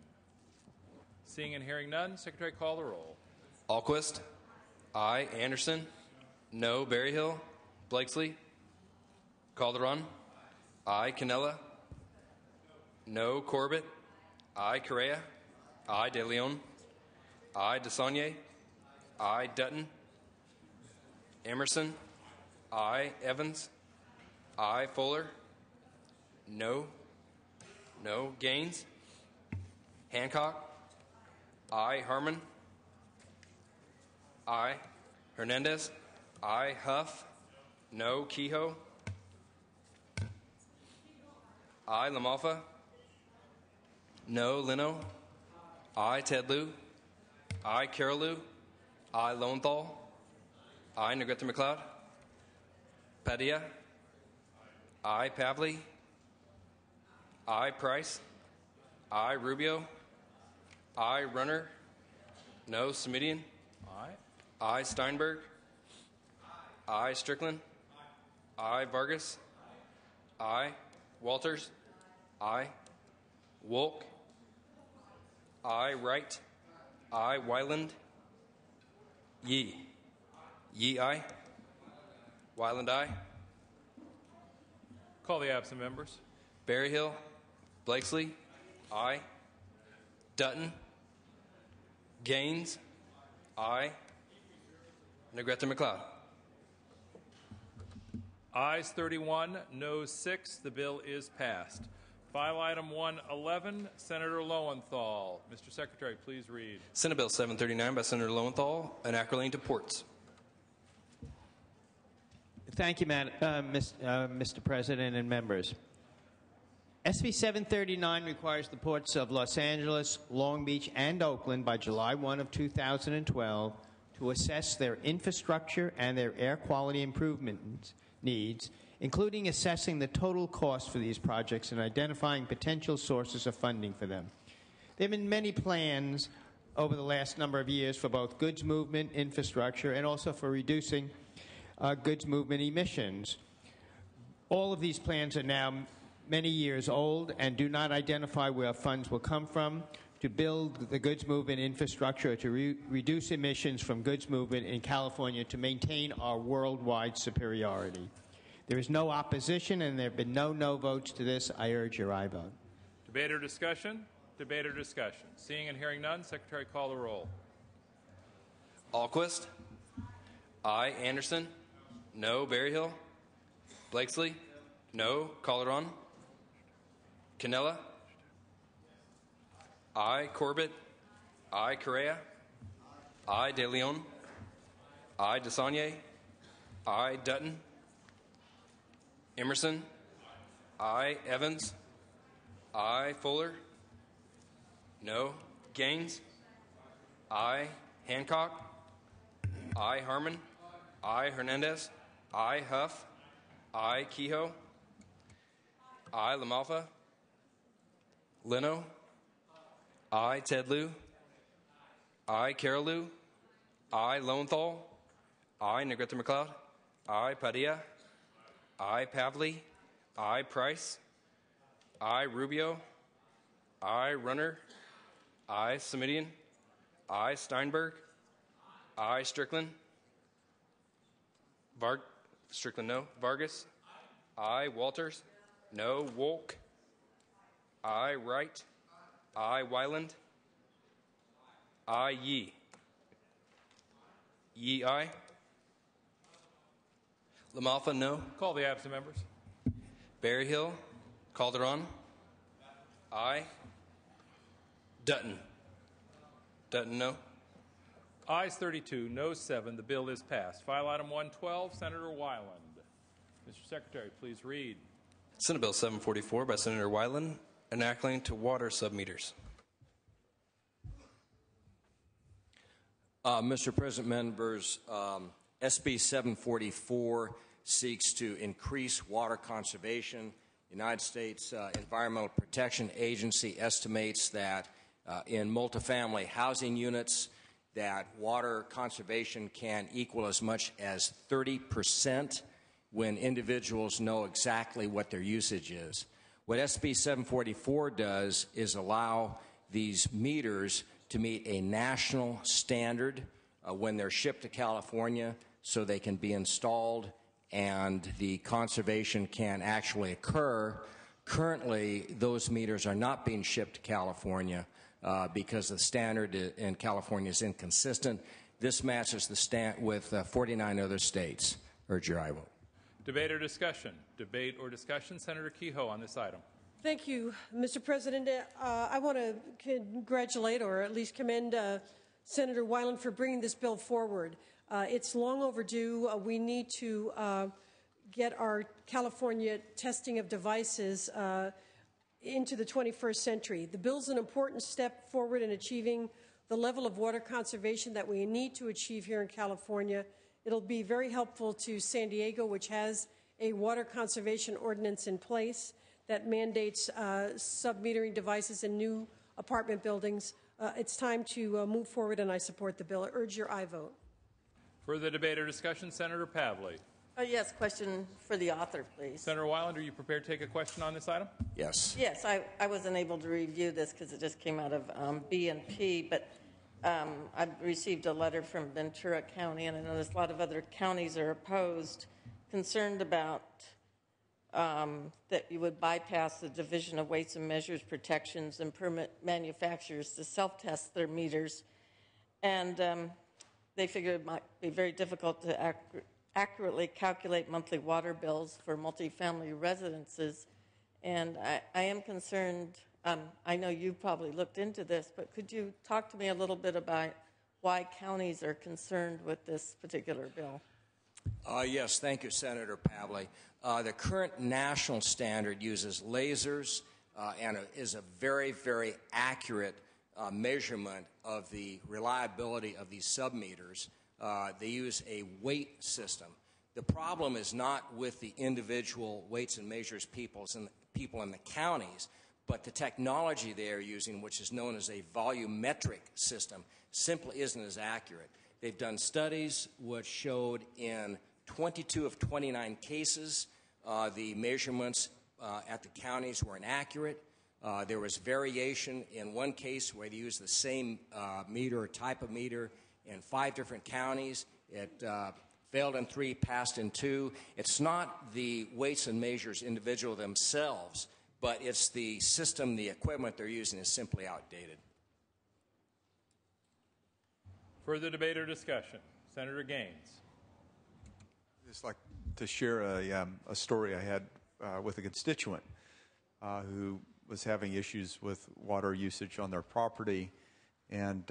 Seeing and hearing none, Secretary, call the roll. Alquist. Aye. Anderson. No. Berryhill. Blakesley. Calderon. Aye. Canella. No. Corbett. Aye. Correa. Aye. De Leon. Aye. DeSaulnier. Aye. Dutton. Emerson. Aye. Evans. Aye. Fuller. No. No. Gaines. Hancock. Aye. Harmon. Aye. Hernandez. Aye. Huff. No. Kehoe. Aye. LaMalfa. No. Leno. Aye. Tedlew. Aye. Carolou. Aye. Lowenthal. Aye. Negrete McLeod. Padilla. Aye. Pavley. Aye. Price. Aye. Rubio. Aye. Runner. No. Semidian. Aye. Aye. Steinberg. Aye. Strickland. Aye. Vargas. Aye. Walters. Aye. Wolk. Aye. Wright. Aye. Wyland. Yee. Yee. Aye. Wyland. Aye. Call the absent members. Berryhill. Blakesley. Aye. Dutton. Gaines. Aye. Negrete McLeod. Ayes 31, noes 6. The bill is passed. File item 111, Senator Lowenthal. Mr. Secretary, please read. Senate Bill 739 by Senator Lowenthal, enacting to ports. Thank you, Mr. President and members. SB 739 requires the ports of Los Angeles, Long Beach, and Oakland by July 1 of 2012 to assess their infrastructure and their air quality improvement needs, including assessing the total cost for these projects and identifying potential sources of funding for them. There have been many plans over the last number of years for both goods movement infrastructure and also for reducing goods movement emissions. All of these plans are now many years old and do not identify where funds will come from to build the goods movement infrastructure to reduce emissions from goods movement in California to maintain our worldwide superiority. There is no opposition and there have been no votes to this. I urge your aye vote. Debate or discussion? Debate or discussion? Seeing and hearing none, Secretary, call the roll. Alquist. Aye. Anderson. No. Berryhill. Blakesley. No. Calderon. Canella. Aye. Corbett. Aye. Correa. Aye. De Leon. Aye. DeSaulnier. Aye. Dutton. Emerson. Aye. Evans. Aye. Fuller. No. Gaines. Aye. Hancock. Aye. Harmon. Aye. Hernandez. Aye. Huff. Aye. Kehoe. Aye. LaMalfa. Leno. Aye. Tedlew. Aye. Carolou. Aye. Lowenthal. Aye. Negrete McLeod. Aye. Padilla. Aye. Pavley. Aye. Price. Aye. Rubio. Aye. Runner. Aye. Semidian. Aye. Steinberg. Aye. Strickland. Strickland, no. Vargas. Aye. Walters. No. Wolk. Aye. Wright. Aye. Wyland. Aye. Yee. Yee. Aye. LaMalfa, no. Call the absent members. Berryhill. Calderon. Aye. Dutton. Dutton, no. Ayes 32, noes 7. The bill is passed. File item 112, Senator Wyland. Mr. Secretary, please read. Senate Bill 744 by Senator Wyland, enacting to water submeters. Mr. President, members, SB 744 seeks to increase water conservation. The United States Environmental Protection Agency estimates that in multifamily housing units that water conservation can equal as much as 30% when individuals know exactly what their usage is. What SB 744 does is allow these meters to meet a national standard when they're shipped to California so they can be installed and the conservation can actually occur. Currently, those meters are not being shipped to California because the standard in California is inconsistent. This matches the stand with 49 other states. Urge your aye vote. Debate or discussion? Debate or discussion? Senator Kehoe on this item. Thank you, Mr. President. I want to congratulate or at least commend Senator Wyland for bringing this bill forward. It's long overdue. We need to get our California testing of devices into the 21st century. The bill's an important step forward in achieving the level of water conservation that we need to achieve here in California. It'll be very helpful to San Diego, which has a water conservation ordinance in place that mandates sub-metering devices in new apartment buildings. It's time to move forward, and I support the bill. I urge your aye vote. Further debate or discussion? Senator Pavley. Yes, question for the author, please. Senator Wyland, are you prepared to take a question on this item? Yes. Yes, I wasn't able to review this because it just came out of B&P, but I've received a letter from Ventura County, and I know there's a lot of other counties are opposed, concerned about that you would bypass the Division of Weights and Measures protections and permit manufacturers to self-test their meters. And they figure it might be very difficult to accurately calculate monthly water bills for multifamily residences. And I am concerned, I know you probably looked into this, but could you talk to me a little bit about why counties are concerned with this particular bill? Yes, thank you, Senator Pavley. The current national standard uses lasers and is a very, very accurate measurement of the reliability of these submeters. They use a weight system. The problem is not with the individual weights and measures people in the counties, but the technology they are using, which is known as a volumetric system, simply isn't as accurate. They've done studies which showed in 22 of 29 cases the measurements at the counties were inaccurate. There was variation in one case where they used the same meter or type of meter in 5 different counties. It failed in 3, passed in 2. It's not the weights and measures individual themselves, but it's the system, the equipment they're using is simply outdated. Further debate or discussion? Senator Gaines. I'd just like to share a story I had with a constituent who was having issues with water usage on their property, and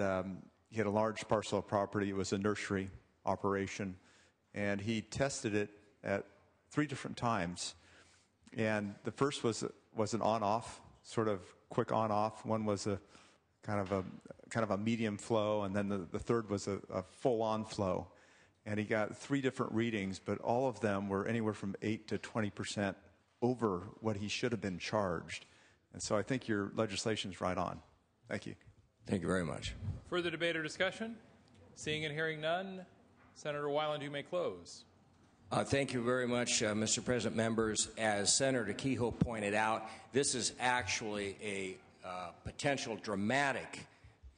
he had a large parcel of property. It was a nursery operation, and he tested it at 3 different times. And the first was an on-off, sort of quick on-off. One was a kind of a medium flow, and then the third was a full-on flow. And he got 3 different readings, but all of them were anywhere from 8 to 20% over what he should have been charged. And so I think your legislation is right on. Thank you. Thank you very much. Further debate or discussion? Seeing and hearing none, Senator Wyland, you may close. Thank you very much, Mr. President, members. As Senator Kehoe pointed out, this is actually a potential dramatic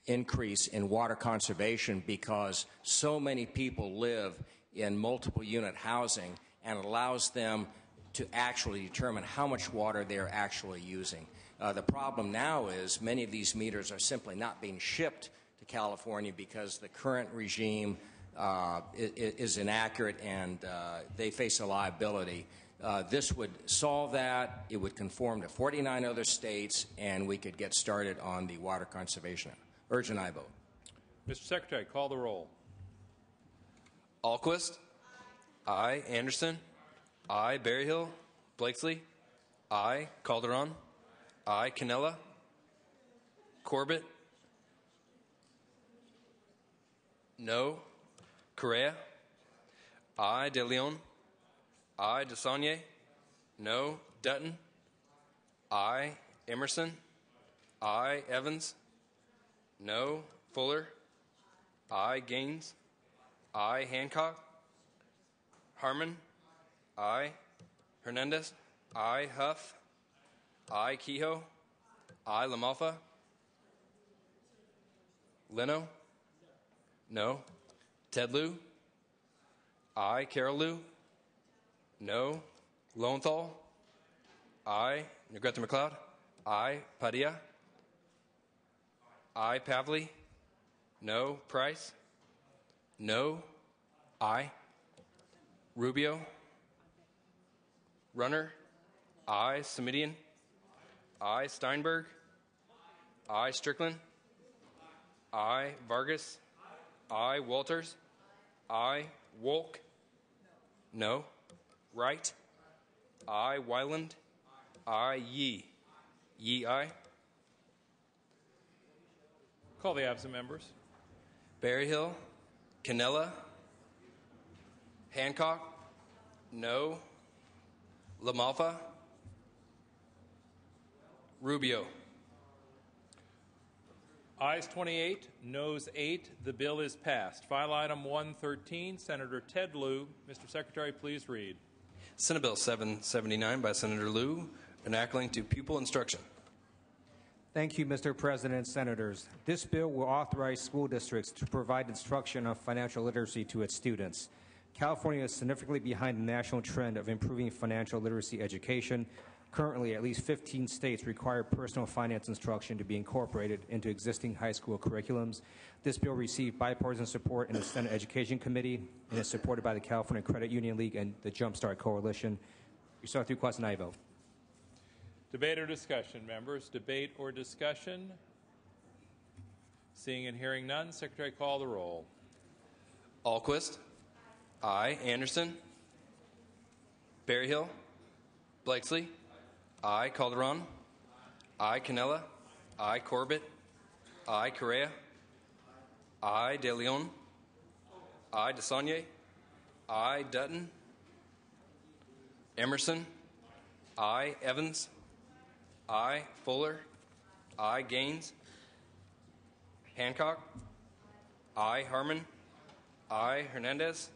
increase in water conservation because so many people live in multiple unit housing, and it allows them to actually determine how much water they're actually using. The problem now is many of these meters are simply not being shipped to California because the current regime is inaccurate, and they face a liability. This would solve that. It would conform to 49 other states, and we could get started on the water conservation. Urge an aye vote. Mr. Secretary, call the roll. Alquist. Aye. Anderson. Aye. Berryhill. Blakesley. I. Calderon. I. Canella. Corbett. No. Correa. I. De Leon. I. DeSaulnier. No. Dutton. I. Emerson. I. Evans. No. Fuller. I. Gaines. I. Hancock. Harmon. I. Hernandez. I. Huff. I. Kehoe. I. LaMalfa. Leno. No. Ted Lieu. I. Carol Lieu. No. Lowenthal. I. Negrete McLeod. I. Padilla. I. Pavley. No. Price. No. I. Rubio. Runner. I. Semidian. I. Steinberg. I. Strickland. I. Vargas. I. Walters. I. Wolk. No. Wright. I. Wyland. I. Yee. Yee, aye. Call the absent members. Berryhill. Canella. Hancock. No. LaMalfa. Rubio. Ayes 28, noes 8. The bill is passed. File item 113, Senator Ted Lieu. Mr. Secretary, please read. Senate Bill 779 by Senator Lieu, enacting to pupil instruction. Thank you, Mr. President, Senators. This bill will authorize school districts to provide instruction on financial literacy to its students. California is significantly behind the national trend of improving financial literacy education. Currently, at least 15 states require personal finance instruction to be incorporated into existing high school curriculums. This bill received bipartisan support in the Senate Education Committee and is supported by the California Credit Union League and the Jumpstart Coalition. We start through question and I vote. Debate or discussion, members? Debate or discussion? Seeing and hearing none, Secretary, call the roll. Alquist. Aye. Anderson. Berryhill. Blakesley. I. Calderon. I. Canella. I. Corbett. I. Correa. I. De Leon. I. DeSaulnier. I. Dutton. Emerson. I. Evans. I. Fuller. I. Gaines. Hancock. I. Harmon. I. Hernandez.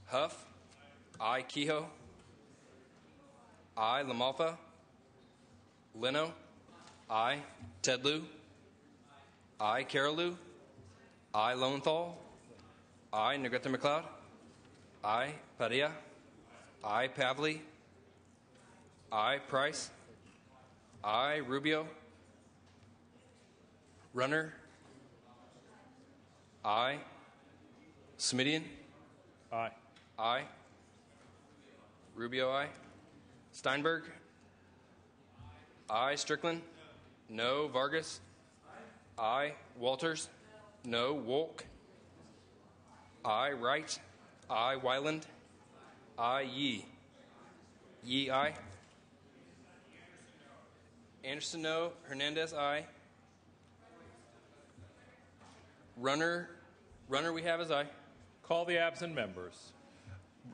Huff. I. Kehoe. I. LaMalfa. Leno. I. Ted Lieu. I. Carol Lieu. I. Lowenthal. I. Negrete McLeod. I. Padilla. I. Pavley. I. Price. I. Rubio. Runner. I. Semidian. Aye. I. Rubio, aye. Steinberg. I. Strickland. No. Vargas. I. Walters. No. Wolk. I. Wright. I. Wyland. I. Yee. Yee, aye. Anderson, no. Hernandez, aye. Runner we have as aye. Call the absent members.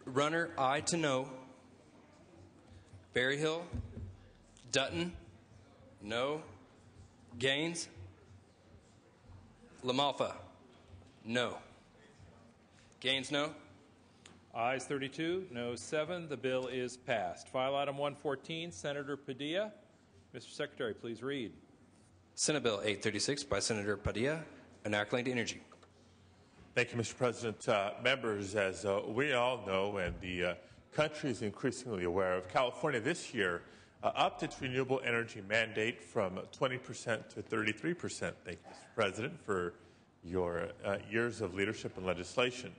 Runner, aye to no. Berryhill. Dutton. No. Gaines. LaMalfa. No. Gaines, no. Ayes 32, noes 7. The bill is passed. File item 114, Senator Padilla. Mr. Secretary, please read. Senate Bill 836 by Senator Padilla, enacting to energy. Thank you, Mr. President. Members, as we all know, and the country is increasingly aware of, California this year upped its renewable energy mandate from 20% to 33%. Thank you, Mr. President, for your years of leadership and legislation.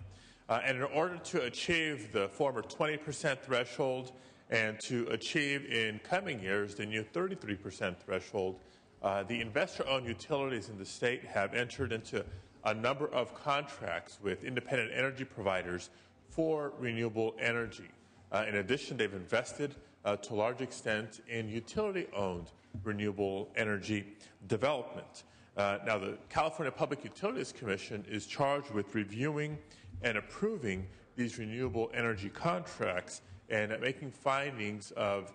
And in order to achieve the former 20% threshold and to achieve in coming years the new 33% threshold, the investor-owned utilities in the state have entered into a number of contracts with independent energy providers for renewable energy. In addition, they've invested to a large extent in utility-owned renewable energy development. Now, the California Public Utilities Commission is charged with reviewing and approving these renewable energy contracts and making findings of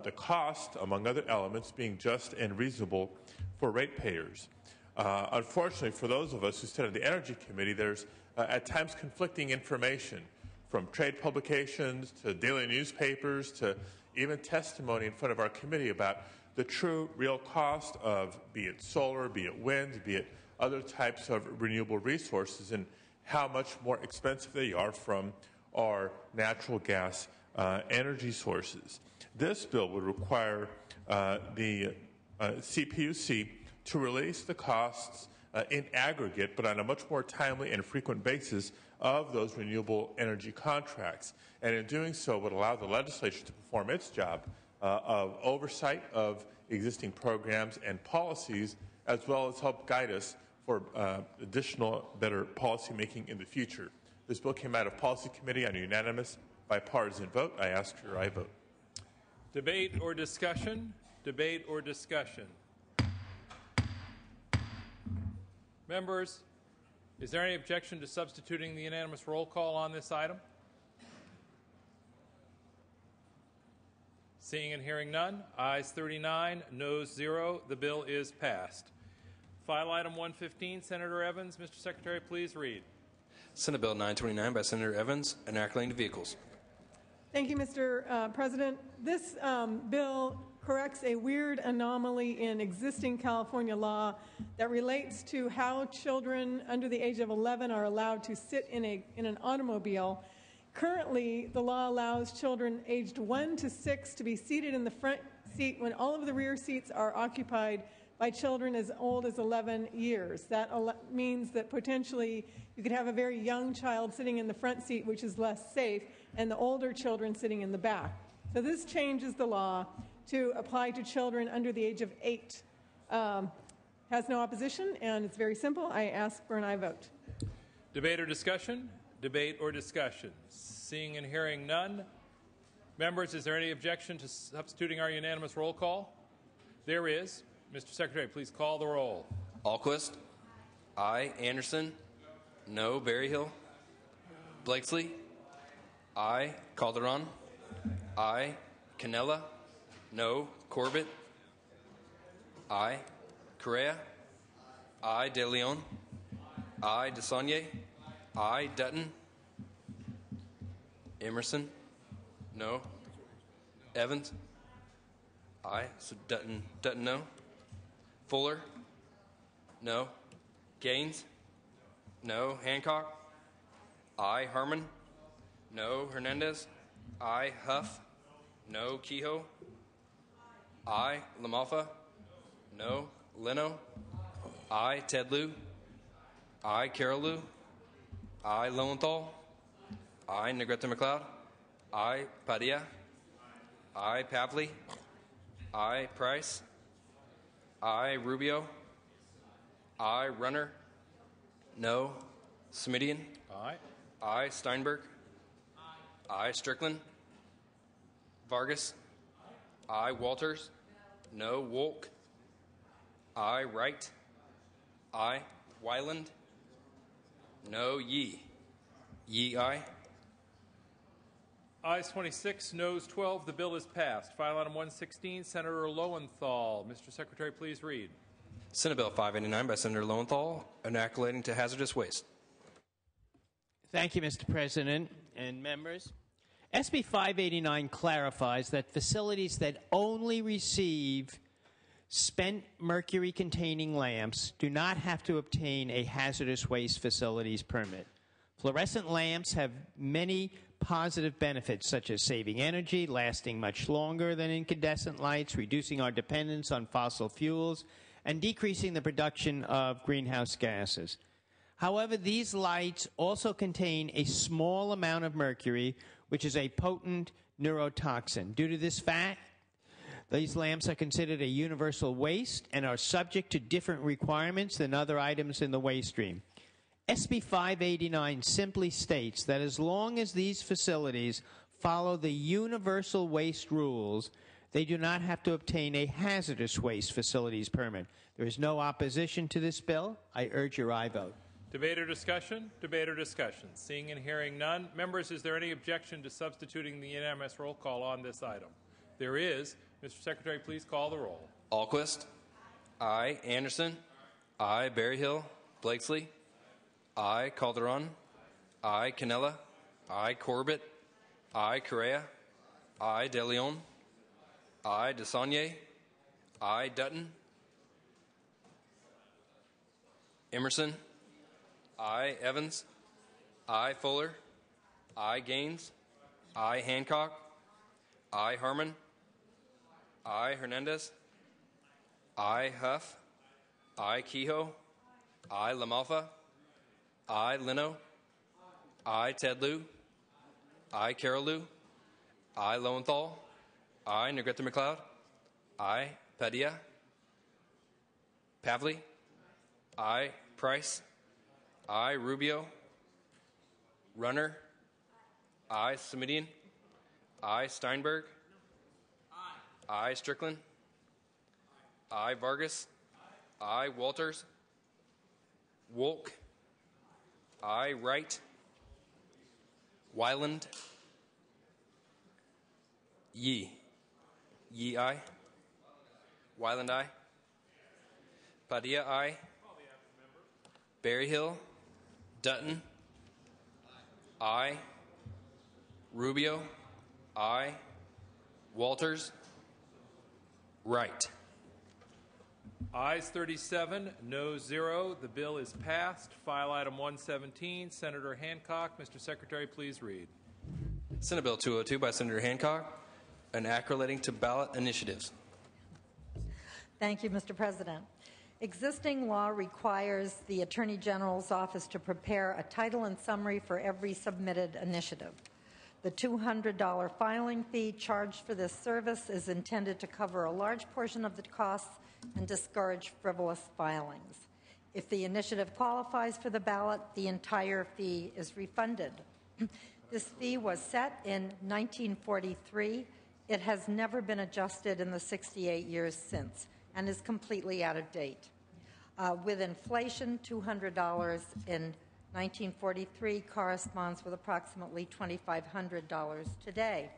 the cost, among other elements, being just and reasonable for ratepayers. Unfortunately, for those of us who sit on the Energy Committee, there's at times conflicting information from trade publications to daily newspapers to even testimony in front of our committee about the true real cost of, be it solar, be it wind, be it other types of renewable resources, and how much more expensive they are from our natural gas energy sources. This bill would require the CPUC to release the costs in aggregate, but on a much more timely and frequent basis of those renewable energy contracts. And in doing so would allow the legislature to perform its job of oversight of existing programs and policies, as well as help guide us for additional better policymaking in the future. This bill came out of Policy Committee on a unanimous bipartisan vote. I ask for your aye vote. Debate or discussion? Debate or discussion? Members, is there any objection to substituting the unanimous roll call on this item? Seeing and hearing none, ayes 39, noes 0. The bill is passed. File item 115, Senator Evans. Mr. Secretary, please read. Senate Bill 929 by Senator Evans, enacting to vehicles. Thank you, Mr. President. This bill corrects a weird anomaly in existing California law that relates to how children under the age of 11 are allowed to sit in an automobile. Currently, the law allows children aged 1 to 6 to be seated in the front seat when all of the rear seats are occupied by children as old as 11 years. That means that potentially you could have a very young child sitting in the front seat, which is less safe, and the older children sitting in the back. So this changes the law to apply to children under the age of 8. Has no opposition, and it's very simple. I ask for an aye vote. Debate or discussion? Debate or discussion? Seeing and hearing none. Members, is there any objection to substituting our unanimous roll call? There is. Mr. Secretary, please call the roll. Alquist. Aye. Anderson. No. Berryhill. Blakesley. Aye. Calderon. Aye. Canella. No. Corbett. Aye. Correa. Aye. De Leon. Aye. DeSaulnier. Aye. Dutton. Emerson. No. Evans. Aye. So Dutton no. Fuller. No. Gaines. No. Hancock. Aye. Harmon. No. Hernandez. Aye. Huff. No. Kehoe. Aye. LaMalfa. No. Leno. Aye. Ted Lieu. Aye. Carol Lieu. Aye. Lowenthal. Aye. Negrete McLeod. Aye. Padilla. Aye. Pavley. Aye. Price. Aye. Rubio. Aye. Runner. No. Smidian. Aye. Aye. Steinberg. Aye. Strickland. Vargas. Aye. Walters. No. Wolk. Aye. Wright. Aye. Wyland. No. Yee. Yee. Aye. Ayes 26, noes 12. The bill is passed. File item 116, Senator Lowenthal. Mr. Secretary, please read. Senate Bill 589 by Senator Lowenthal, enacting to hazardous waste. Thank you, Mr. President and members. SB 589 clarifies that facilities that only receive spent mercury-containing lamps do not have to obtain a hazardous waste facilities permit. Fluorescent lamps have many positive benefits, such as saving energy, lasting much longer than incandescent lights, reducing our dependence on fossil fuels, and decreasing the production of greenhouse gases. However, these lights also contain a small amount of mercury, which is a potent neurotoxin. Due to this fact, these lamps are considered a universal waste and are subject to different requirements than other items in the waste stream. SB 589 simply states that as long as these facilities follow the universal waste rules, they do not have to obtain a hazardous waste facilities permit. There is no opposition to this bill. I urge your aye vote. Debate or discussion? Debate or discussion? Seeing and hearing none. Members, is there any objection to substituting the unanimous roll call on this item? There is. Mr. Secretary, please call the roll. Alquist. Aye. Anderson. Aye. Berryhill. Blakesley. Aye. Calderon. Aye. Canella. Aye. Corbett. Aye. Correa. Aye. De Leon. Aye. DeSaulnier. Aye. Dutton. Emerson. Aye. Evans. Aye. Fuller. Aye. Gaines. Aye. Hancock. Aye. Harmon. Aye. Hernandez. Aye. Huff. Aye. Kehoe. Aye. LaMalfa. Aye. Leno. Aye. Ted Lieu. Aye. Carol Lieu. Aye. Lowenthal. Aye. Negrete McLeod. Aye. Padilla. Pavley. Aye. Price. Aye. Rubio. Runner. Aye. Samidian. Aye. Steinberg. Aye. Strickland. Aye. Vargas. Aye. Walters. Wolk. Aye. Wright. Wyland. Yee. Yee aye. Wyland aye. Padilla aye. Berryhill. Dutton. Aye. Rubio. Aye. Walters. Wright. Ayes 37, no 0. The bill is passed. File item 117, Senator Hancock. Mr. Secretary, please read. Senate Bill 202 by Senator Hancock, an act relating to ballot initiatives. Thank you, Mr. President. Existing law requires the Attorney General's office to prepare a title and summary for every submitted initiative. The $200 filing fee charged for this service is intended to cover a large portion of the costs and discourage frivolous filings. If the initiative qualifies for the ballot, the entire fee is refunded. This fee was set in 1943. It has never been adjusted in the 68 years since and is completely out of date. With inflation, $200 in 1943 corresponds with approximately $2,500 today.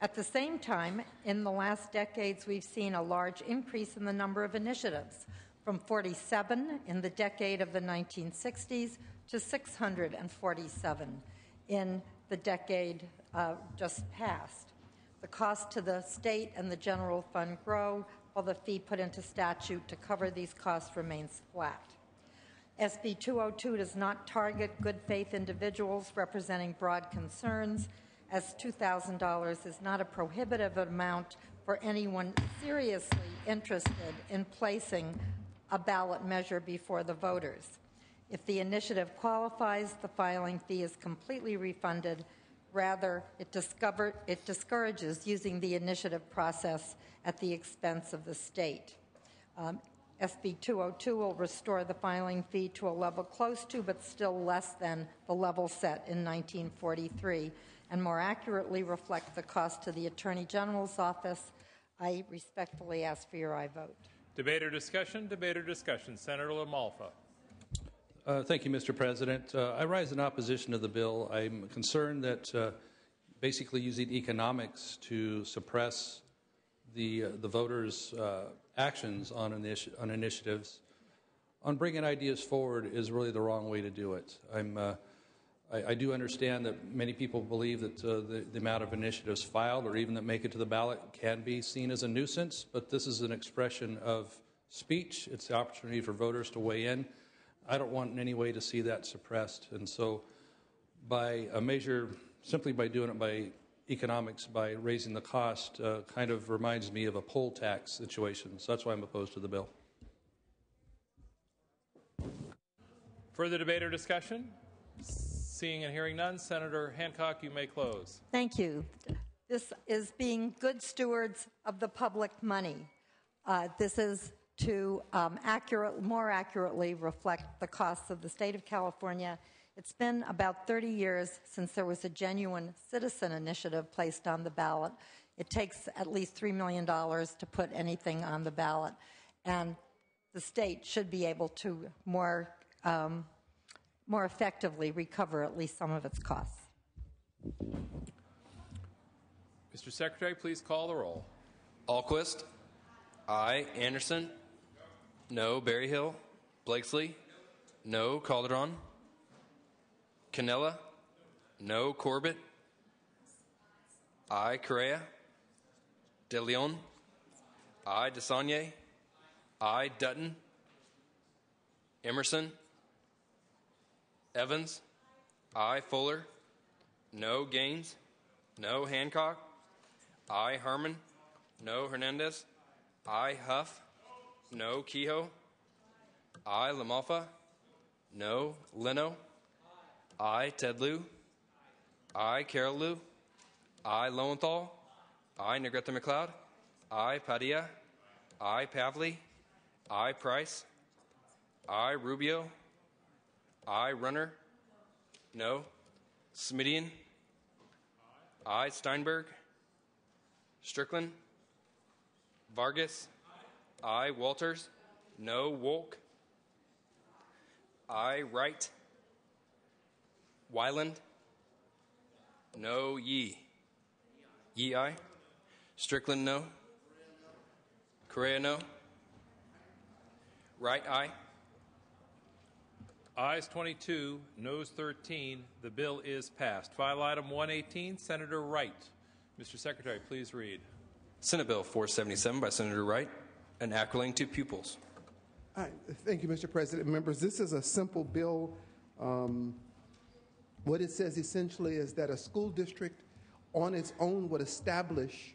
At the same time, in the last decades, we've seen a large increase in the number of initiatives, from 47 in the decade of the 1960s to 647 in the decade just passed. The cost to the state and the general fund grow, while the fee put into statute to cover these costs remains flat. SB 202 does not target good faith individuals representing broad concerns, as $2,000 is not a prohibitive amount for anyone seriously interested in placing a ballot measure before the voters. If the initiative qualifies, the filing fee is completely refunded. Rather, it discourages using the initiative process at the expense of the state. SB 202 will restore the filing fee to a level close to but still less than the level set in 1943 and more accurately reflect the cost to the Attorney General's office. I respectfully ask for your aye vote. Debate or discussion? Debate or discussion? Senator LaMalfa. Thank you, Mr. President. I rise in opposition to the bill. I'm concerned that basically using economics to suppress the voters' actions on initiatives, on bringing ideas forward, is really the wrong way to do it. I do understand that many people believe that the amount of initiatives filed or even that make it to the ballot can be seen as a nuisance, but this is an expression of speech. It's the opportunity for voters to weigh in. I don't want in any way to see that suppressed. And so by a measure, simply by doing it by economics, by raising the cost, kind of reminds me of a poll tax situation. So that's why I'm opposed to the bill. Further debate or discussion? Seeing and hearing none, Senator Hancock, you may close. Thank you. This is being good stewards of the public money. This is to more accurately reflect the costs of the state of California. It's been about 30 years since there was a genuine citizen initiative placed on the ballot. It takes at least $3 million to put anything on the ballot, and the state should be able to more effectively recover at least some of its costs. Mr. Secretary, please call the roll. Alquist. Aye. Anderson. No. Berryhill. Blakesley. No. Calderon. Cannella. No. Corbett. Aye. Correa. De Leon. Aye. DeSaulnier. Aye. Dutton. Emerson. Evans. Aye. Fuller. No. Gaines. No. Hancock. Aye. Harmon. No. Hernandez. Aye. Huff. No. Kehoe. Aye. LaMalfa. No. Leno. Aye. Ted Lieu. Aye. Carol Lieu. Aye. Lowenthal. Aye. Negrete McLeod. Aye. Padilla. Aye. Pavley. Aye. Price. Aye. Rubio. Aye. Runner. No. Smidian. Aye. Steinberg. Strickland. Vargas. Aye. Walters. No. Wolk. Aye. Wright. Wyland. No. Yee. Yee aye. Strickland no. Correa no. Wright aye. Ayes 22, noes 13. The bill is passed. File item 118, Senator Wright. Mr. Secretary, please read. Senate Bill 477 by Senator Wright, an act relating to pupils. All right. Thank you, Mr. President. Members, this is a simple bill. What it says essentially is that a school district on its own would establish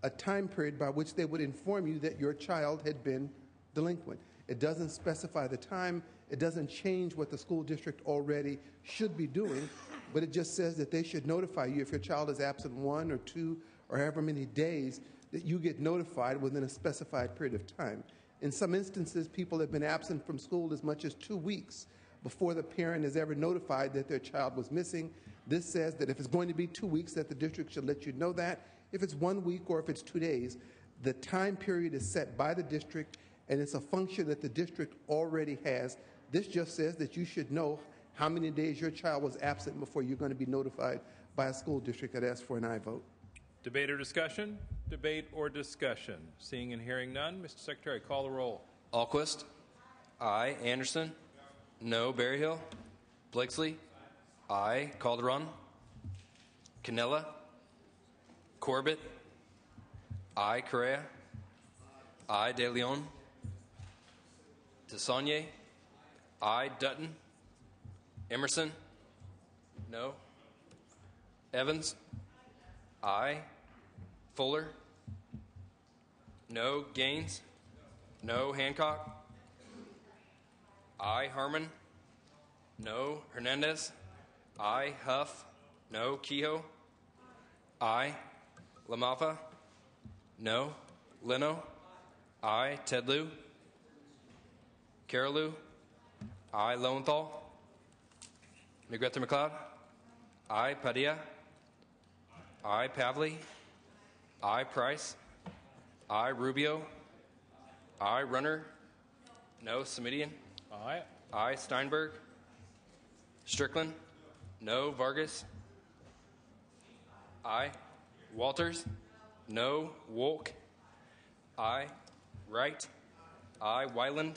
a time period by which they would inform you that your child had been delinquent. It doesn't specify the time. It doesn't change what the school district already should be doing, but it just says that they should notify you if your child is absent 1 or 2 or however many days, that you get notified within a specified period of time. In some instances, people have been absent from school as much as 2 weeks before the parent is ever notified that their child was missing. This says that if it's going to be 2 weeks, that the district should let you know that. If it's 1 week or if it's 2 days, the time period is set by the district, and it's a function that the district already has. This just says that you should know how many days your child was absent before you're going to be notified by a school district that asks for an aye vote. Debate or discussion? Debate or discussion? Seeing and hearing none, Mr. Secretary, call the roll. Alquist. Aye. Anderson. No. Berryhill. Blakesley. Aye. Calderon. Cannella. Corbett. Aye. Correa. Aye. De Leon. DeSaulnier. Aye. Dutton. Emerson. No. Evans. Aye. Fuller. No. Gaines. No. Hancock. Aye. Harmon. No. Hernandez. Aye. Huff. No. Kehoe. Aye. LaMalfa. No. Leno. Aye. Ted Lieu. Carol Lieu. Aye. Lowenthal. Negrete McLeod. Aye. Padilla. Aye. Pavley. Aye. Price. Aye. Rubio. Aye. Runner. No. Smidian. Aye. Aye. Steinberg. Strickland. No. Vargas. Aye. Walters. No. Wolk. Aye. Wright. Aye. Wyland.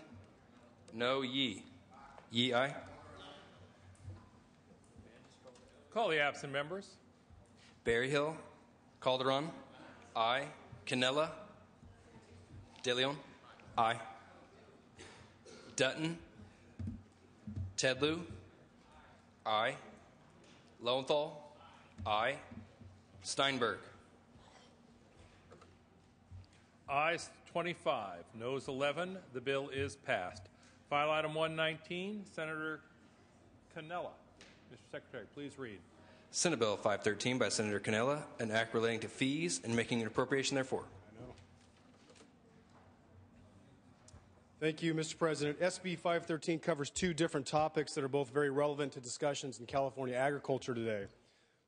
No. Yee. Yee aye. Call the absent members. Berryhill. Calderon. Aye. Cannella. De Leon. Aye. Dutton. Ted Lieu. Aye. Lowenthal. Aye. Steinberg. Ayes 25, noes 11. The bill is passed. File item 119, Senator Cannella. Mr. Secretary, please read. Senate Bill 513 by Senator Cannella, an act relating to fees and making an appropriation therefore. Thank you, Mr. President. SB 513 covers two different topics that are both very relevant to discussions in California agriculture today.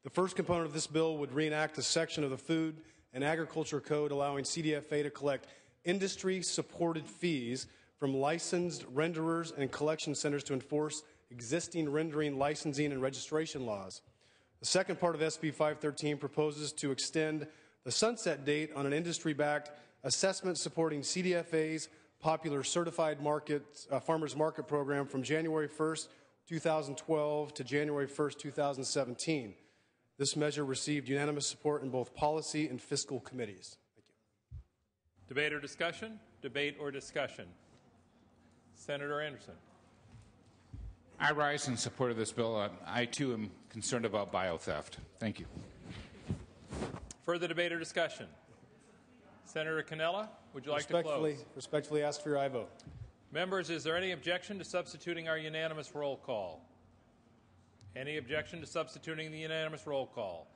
The first component of this bill would reenact a section of the Food and Agriculture Code allowing CDFA to collect industry-supported fees from licensed renderers and collection centers to enforce existing rendering, licensing, and registration laws. The second part of SB 513 proposes to extend the sunset date on an industry-backed assessment supporting CDFA's popular Certified Farmers Market program from January 1st, 2012 to January 1st, 2017. This measure received unanimous support in both policy and fiscal committees. Thank you. Debate or discussion? Debate or discussion? Senator Anderson. I rise in support of this bill. I, too, am concerned about biotheft. Thank you. Further debate or discussion? Senator Cannella, would you like to close? Respectfully ask for your aye vote. Members, is there any objection to substituting our unanimous roll call? Any objection to substituting the unanimous roll call?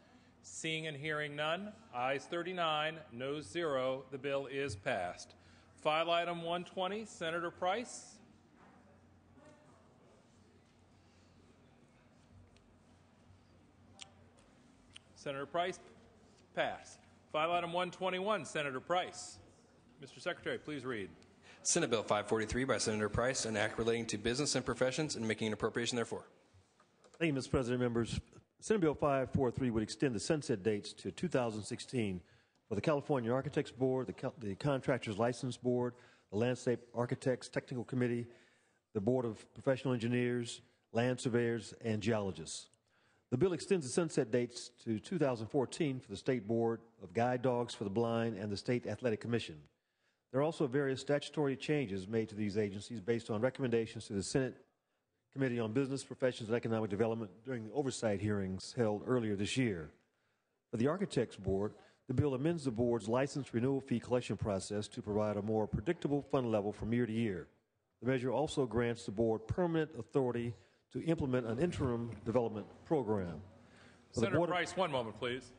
Seeing and hearing none, ayes 39, noes 0, the bill is passed. File item 120, Senator Price. Senator Price, pass. File item 121, Senator Price. Mr. Secretary, please read. Senate Bill 543 by Senator Price, an act relating to business and professions and making an appropriation therefore. Thank you, Mr. President. Members, Senate Bill 543 would extend the sunset dates to 2016 for the California Architects Board, the Contractors License Board, the Landscape Architects Technical Committee, the Board of Professional Engineers, Land Surveyors, and Geologists. The bill extends the sunset dates to 2014 for the State Board of Guide Dogs for the Blind and the State Athletic Commission. There are also various statutory changes made to these agencies based on recommendations to the Senate Committee on Business, Professions, and Economic Development during the oversight hearings held earlier this year. For the Architects Board, the bill amends the board's license renewal fee collection process to provide a more predictable fund level from year to year. The measure also grants the board permanent authority to implement an interim development program. Senator Price, one moment, please.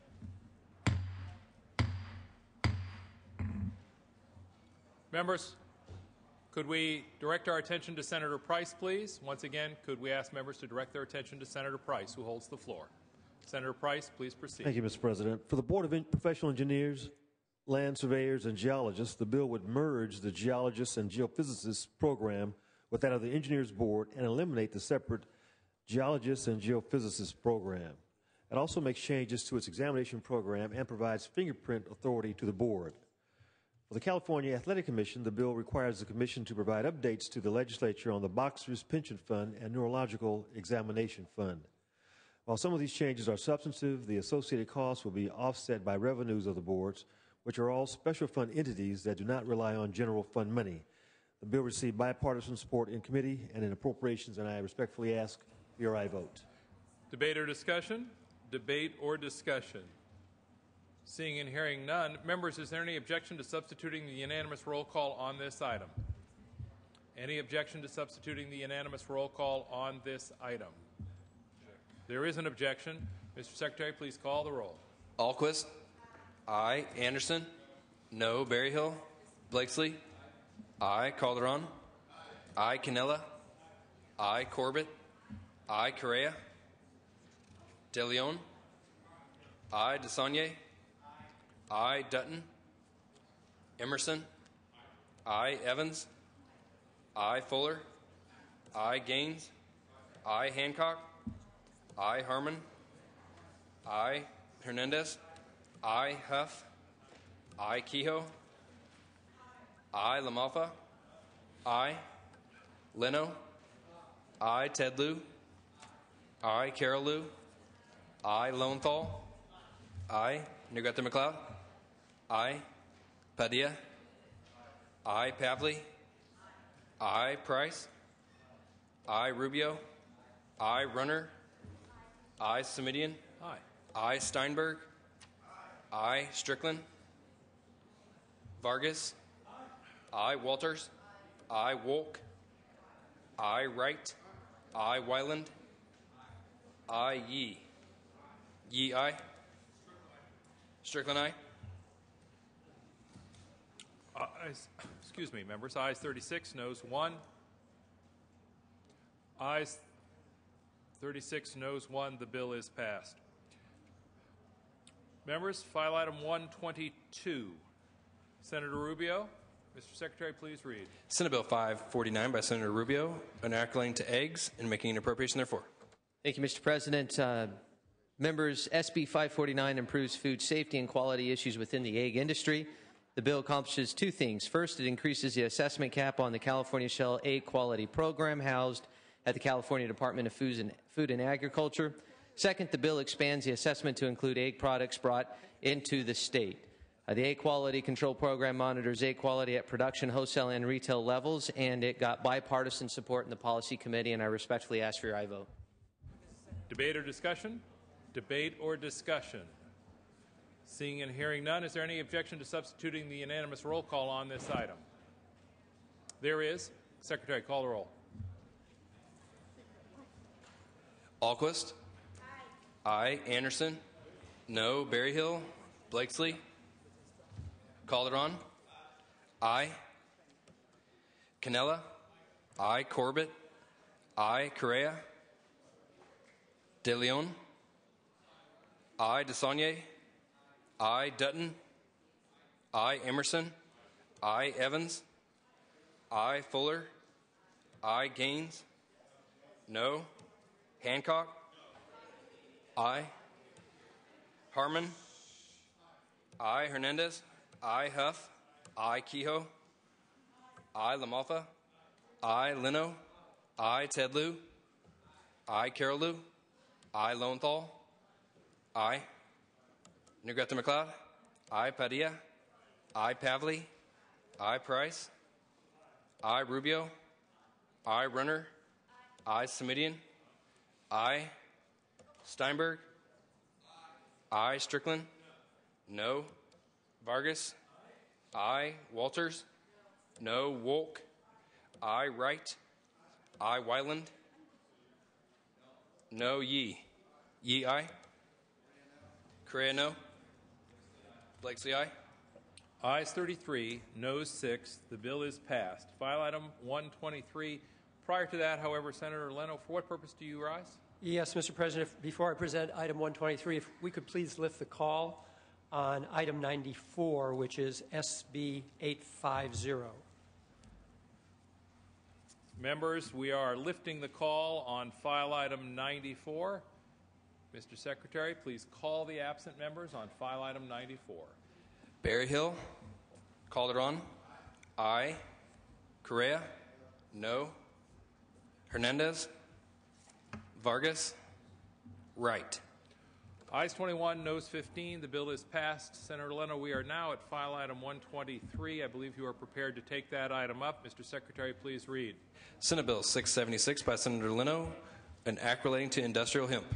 Members, could we direct our attention to Senator Price, please? Once again, could we ask members to direct their attention to Senator Price, who holds the floor? Senator Price, please proceed. Thank you, Mr. President. For the Board of Professional Engineers, Land Surveyors, and Geologists, the bill would merge the Geologists and Geophysicists program with that of the Engineers Board and eliminate the separate Geologists and Geophysicists program. It also makes changes to its examination program and provides fingerprint authority to the board. For the California Athletic Commission, the bill requires the commission to provide updates to the legislature on the Boxers Pension Fund and Neurological Examination Fund. While some of these changes are substantive, the associated costs will be offset by revenues of the boards, which are all special fund entities that do not rely on general fund money. The bill received bipartisan support in committee and in appropriations, and I respectfully ask for your aye vote. Debate or discussion? Debate or discussion? Seeing and hearing none, members, is there any objection to substituting the unanimous roll call on this item? Any objection to substituting the unanimous roll call on this item? There is an objection. Mr. Secretary, please call the roll. Alquist? Aye. Anderson? No. Berryhill? Blakesley? Aye. Calderon? Aye. Cannella? Aye. Corbett? Aye. Correa? De Leon? Aye. DeSaulnier? Aye. Dutton? Emerson? Aye. Evans? Aye. Fuller? Aye. Gaines? Aye. Hancock? Aye. Harmon? Aye. Hernandez? Aye. Huff? Aye. Kehoe? Aye. LaMalfa? Aye. Leno? Aye. Ted Lieu? Aye. Carol Lieu? Aye. Lowenthal? Aye. Negrete McLeod? Aye. Padilla? Aye. Pavley? Aye. Price? Aye. Rubio? Aye. Runner? Aye. Semidian? Aye. Aye. Steinberg? Aye. Strickland? Vargas? Aye. Walters? Aye. Wolk? Aye. Wright? Aye. Wyland? Aye. Yee? Yee, aye. Strickland, aye. Excuse me, members. Ayes 36, noes 1. Ayes 36, noes 1. The bill is passed. Members, file item 122. Senator Rubio. Mr. Secretary, please read. Senate Bill 549 by Senator Rubio, an act relating to eggs and making an appropriation therefore. Thank you, Mr. President. Members, SB 549 improves food safety and quality issues within the egg industry. The bill accomplishes two things. First, it increases the assessment cap on the California Shell Egg Quality Program housed at the California Department of Food and Agriculture. Second, the bill expands the assessment to include egg products brought into the state. The Egg Quality Control Program monitors egg quality at production, wholesale, and retail levels, and it got bipartisan support in the Policy Committee, and I respectfully ask for your aye vote. Debate or discussion? Debate or discussion? Seeing and hearing none, is there any objection to substituting the unanimous roll call on this item? There is. Secretary, call the roll. Alquist? Aye. Anderson? No. Berryhill? Blakesley? Calderon? Aye. Canella? Aye. Corbett? Aye. Correa? De Leon? Aye. DeSaulnier? Aye. Dutton? Aye. Emerson? Aye. Evans? Aye. Fuller? Aye. Gaines? No. Hancock? Aye. Harmon? Aye. Hernandez? Aye. Huff? Aye. Kehoe? Aye. LaMalfa? Aye. Leno? Aye. Tedlew? Aye. Carolou? Aye. Lowenthal? Aye. Negrete McLeod? Aye. Padilla? Aye. Pavley? Aye. Price? Aye. Rubio? Aye. Runner? Aye. Semidian? Aye. Steinberg? Aye. Strickland? No. Vargas? Aye. Walters? No. Wolk? Aye. Wright? Aye. Wyland? No. Yee? Yee, aye. Correa, no. Blakesley, aye. Ayes 33, noes 6. The bill is passed. File item 123. Prior to that, however, Senator Leno, for what purpose do you rise? Yes, Mr. President. Before I present item 123, if we could please lift the call on item 94, which is SB 850. Members, we are lifting the call on file item 94. Mr. Secretary, please call the absent members on file item 94. Berryhill? Calderon? Aye. Correa? No. Hernandez? Vargas? Wright. Ayes 21, noes 15. The bill is passed. Senator Leno, we are now at file item 123. I believe you are prepared to take that item up. Mr. Secretary, please read. Senate Bill 676 by Senator Leno, an act relating to industrial hemp.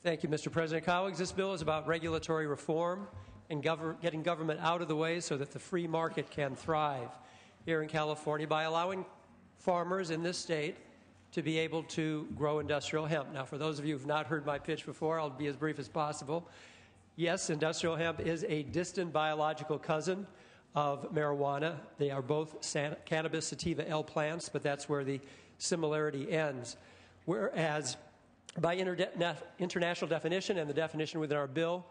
Thank you, Mr. President. Colleagues, this bill is about regulatory reform and getting government out of the way so that the free market can thrive here in California by allowing farmers in this state to be able to grow industrial hemp. Now, for those of you who have not heard my pitch before, I'll be as brief as possible. Yes, industrial hemp is a distant biological cousin of marijuana. They are both cannabis sativa L plants, but that's where the similarity ends. Whereas by international definition and the definition within our bill,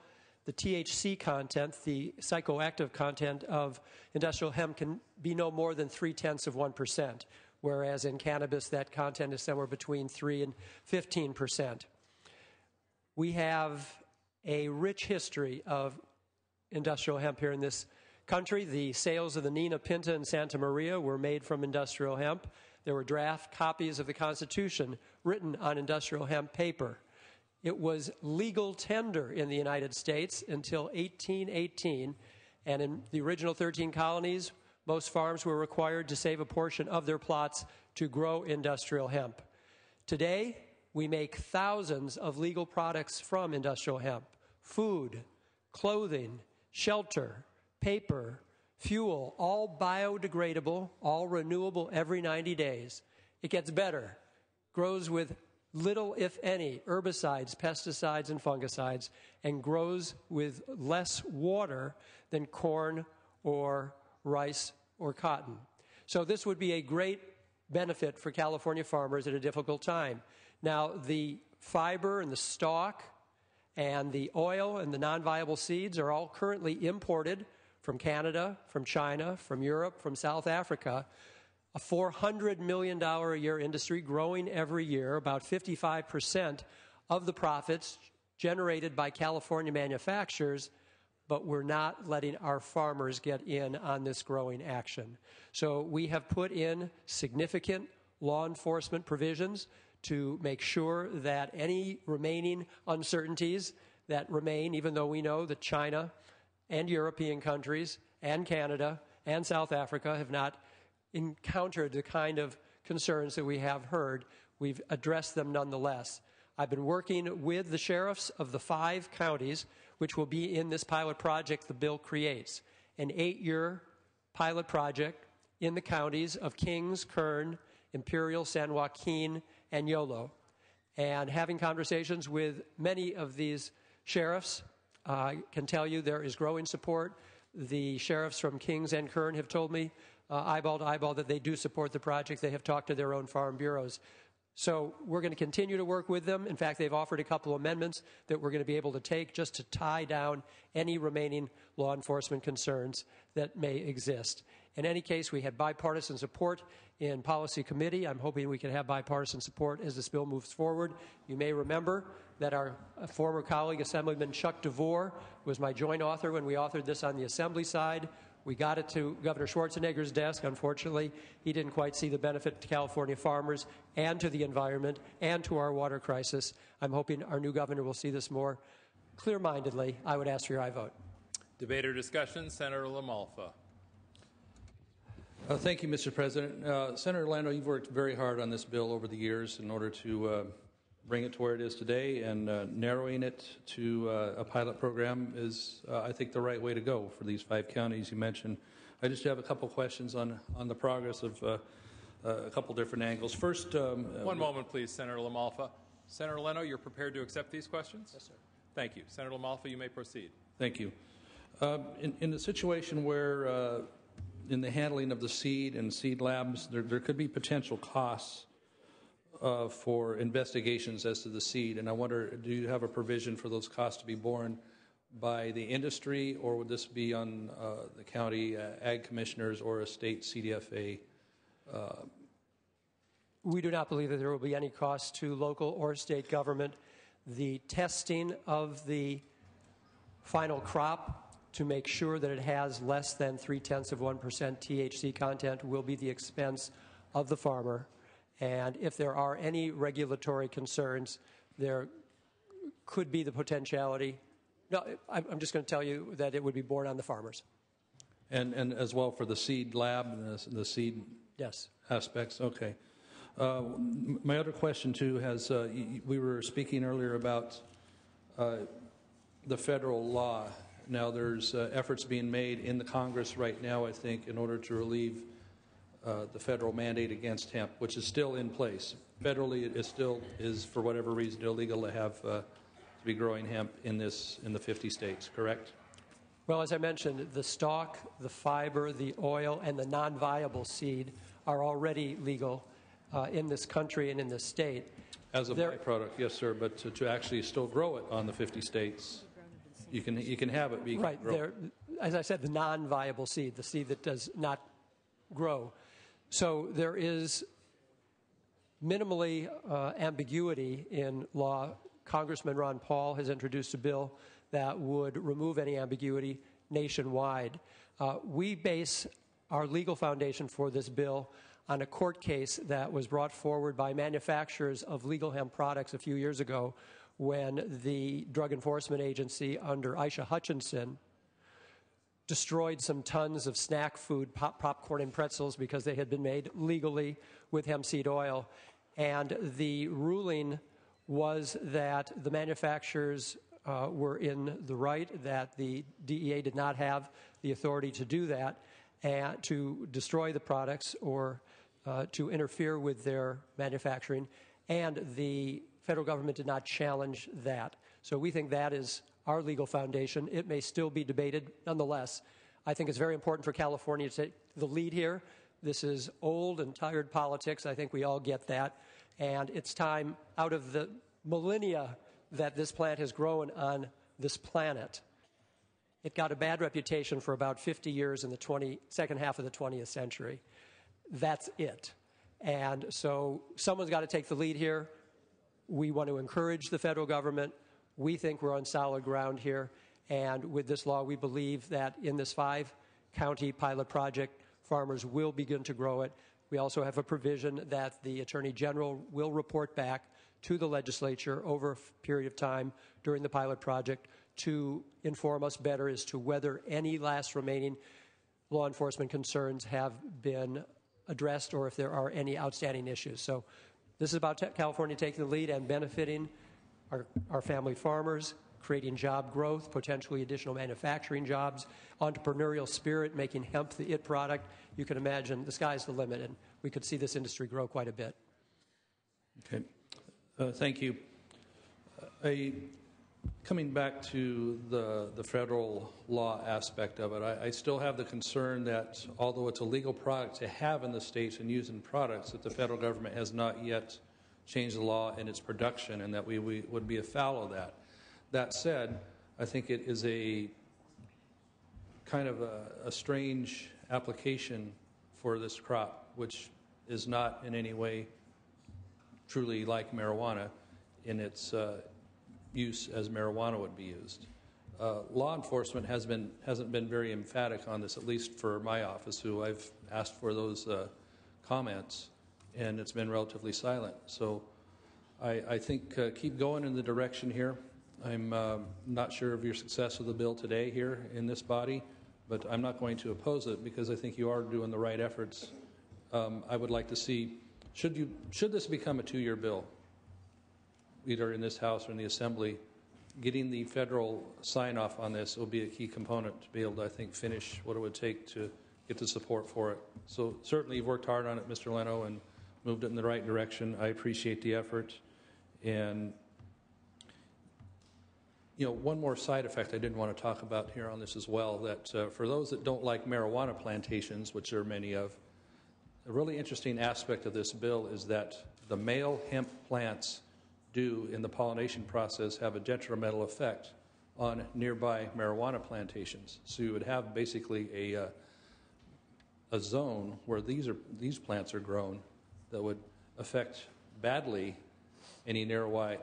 the THC content, the psychoactive content of industrial hemp can be no more than 0.3%, whereas in cannabis that content is somewhere between 3 and 15%. We have a rich history of industrial hemp here in this country. The sales of the Nina Pinta and Santa Maria were made from industrial hemp. There were draft copies of the Constitution written on industrial hemp paper. It was legal tender in the United States until 1818, and in the original 13 colonies, most farms were required to save a portion of their plots to grow industrial hemp. Today, we make thousands of legal products from industrial hemp: food, clothing, shelter, paper, fuel, all biodegradable, all renewable every 90 days. It gets better. Grows with little, if any, herbicides, pesticides, and fungicides, and grows with less water than corn or rice, or cotton. So this would be a great benefit for California farmers at a difficult time. Now, the fiber and the stalk and the oil and the non-viable seeds are all currently imported from Canada, from China, from Europe, from South Africa. A $400 million a year industry growing every year, about 55% of the profits generated by California manufacturers, but we're not letting our farmers get in on this growing action. So we have put in significant law enforcement provisions to make sure that any remaining uncertainties that remain, even though we know that China and European countries and Canada and South Africa have not encountered the kind of concerns that we have heard, we've addressed them nonetheless. I've been working with the sheriffs of the 5 counties which will be in this pilot project the bill creates, an 8-year pilot project in the counties of Kings, Kern, Imperial, San Joaquin, and Yolo. And having conversations with many of these sheriffs, I can tell you there is growing support. The sheriffs from Kings and Kern have told me eyeball to eyeball that they do support the project. They have talked to their own farm bureaus. So we're going to continue to work with them. In fact, they've offered a couple of amendments that we're going to be able to take just to tie down any remaining law enforcement concerns that may exist. In any case, we had bipartisan support in Policy Committee. I'm hoping we can have bipartisan support as this bill moves forward. You may remember that our former colleague, Assemblyman Chuck DeVore, was my joint author when we authored this on the Assembly side. We got it to Governor Schwarzenegger's desk. Unfortunately, he didn't quite see the benefit to California farmers and to the environment and to our water crisis. I'm hoping our new governor will see this more clear-mindedly. I would ask for your aye vote. Debate or discussion? Senator LaMalfa. Thank you, Mr. President. Senator Lando, you've worked very hard on this bill over the years in order to bring it to where it is today, and narrowing it to a pilot program is, I think, the right way to go for these 5 counties you mentioned. I just have a couple questions on the progress of a couple different angles. First, one moment, please, Senator LaMalfa. Senator Leno, you're prepared to accept these questions? Yes, sir. Thank you. Senator LaMalfa, you may proceed. Thank you. In the situation where in the handling of the seed and seed labs, there could be potential costs for investigations as to the seed, and I wonder, do you have a provision for those costs to be borne by the industry, or would this be on the county ag commissioners or a state CDFA? We do not believe that there will be any cost to local or state government. The testing of the final crop to make sure that it has less than 0.3% THC content will be the expense of the farmer. And if there are any regulatory concerns, there could be the potentiality. No, I'm just going to tell you that it would be borne on the farmers. And as well for the seed lab and the seed yes. aspects? Okay. My other question, too, has we were speaking earlier about the federal law. Now, there's efforts being made in the Congress right now, I think, in order to relieve the federal mandate against hemp, which is still in place. Federally, it still is, for whatever reason, illegal to have to be growing hemp in the 50 states, correct? Well, as I mentioned, the stalk, the fiber, the oil, and the non-viable seed are already legal in this country and in this state. As a byproduct, yes, sir, but to actually still grow it on the 50 states, you can have it be right there. As I said, the non-viable seed, the seed that does not grow. So there is minimally ambiguity in law. Congressman Ron Paul has introduced a bill that would remove any ambiguity nationwide. We base our legal foundation for this bill on a court case that was brought forward by manufacturers of legal hemp products a few years ago when the Drug Enforcement Agency under Aisha Hutchinson destroyed some tons of snack food, popcorn and pretzels, because they had been made legally with hemp seed oil. And the ruling was that the manufacturers were in the right, that the DEA did not have the authority to do that, and to destroy the products or to interfere with their manufacturing, and the federal government did not challenge that. So we think that is our legal foundation. It may still be debated. Nonetheless, I think it's very important for California to take the lead here. This is old and tired politics. I think we all get that. And it's time, out of the millennia that this plant has grown on this planet, it got a bad reputation for about 50 years in the second half of the 20th century. That's it. And so someone's got to take the lead here. We want to encourage the federal government. We think we're on solid ground here. And with this law, we believe that in this 5-county pilot project, farmers will begin to grow it. We also have a provision that the Attorney General will report back to the legislature over a period of time during the pilot project to inform us better as to whether any last remaining law enforcement concerns have been addressed or if there are any outstanding issues. So this is about California taking the lead and benefiting our family farmers, creating job growth, potentially additional manufacturing jobs, entrepreneurial spirit, making hemp the IT product. You can imagine the sky's the limit, and we could see this industry grow quite a bit. Okay. Thank you. Coming back to the federal law aspect of it, I still have the concern that although it's a legal product to have in the states and use in products, that the federal government has not yet changed the law in its production, and that we would be afoul of that. That said, I think it is a kind of a strange application for this crop, which is not in any way truly like marijuana in its use as marijuana would be used. Law enforcement hasn't been very emphatic on this, at least for my office, who I've asked for those comments, and it's been relatively silent. So I think keep going in the direction here. I'm not sure of your success with the bill today here in this body, but I'm not going to oppose it because I think you are doing the right efforts. I would like to see, should this become a 2-year bill, either in this House or in the Assembly, getting the federal sign-off on this will be a key component to be able to, I think, finish what it would take to get the support for it. So certainly you've worked hard on it, Mr. Leno, and moved it in the right direction. I appreciate the effort. And, you know, one more side effect I didn't want to talk about here on this as well, that for those that don't like marijuana plantations, which there are many of, a really interesting aspect of this bill is that the male hemp plants do in the pollination process have a detrimental effect on nearby marijuana plantations. So you would have basically a zone where these plants are grown that would affect badly any nearby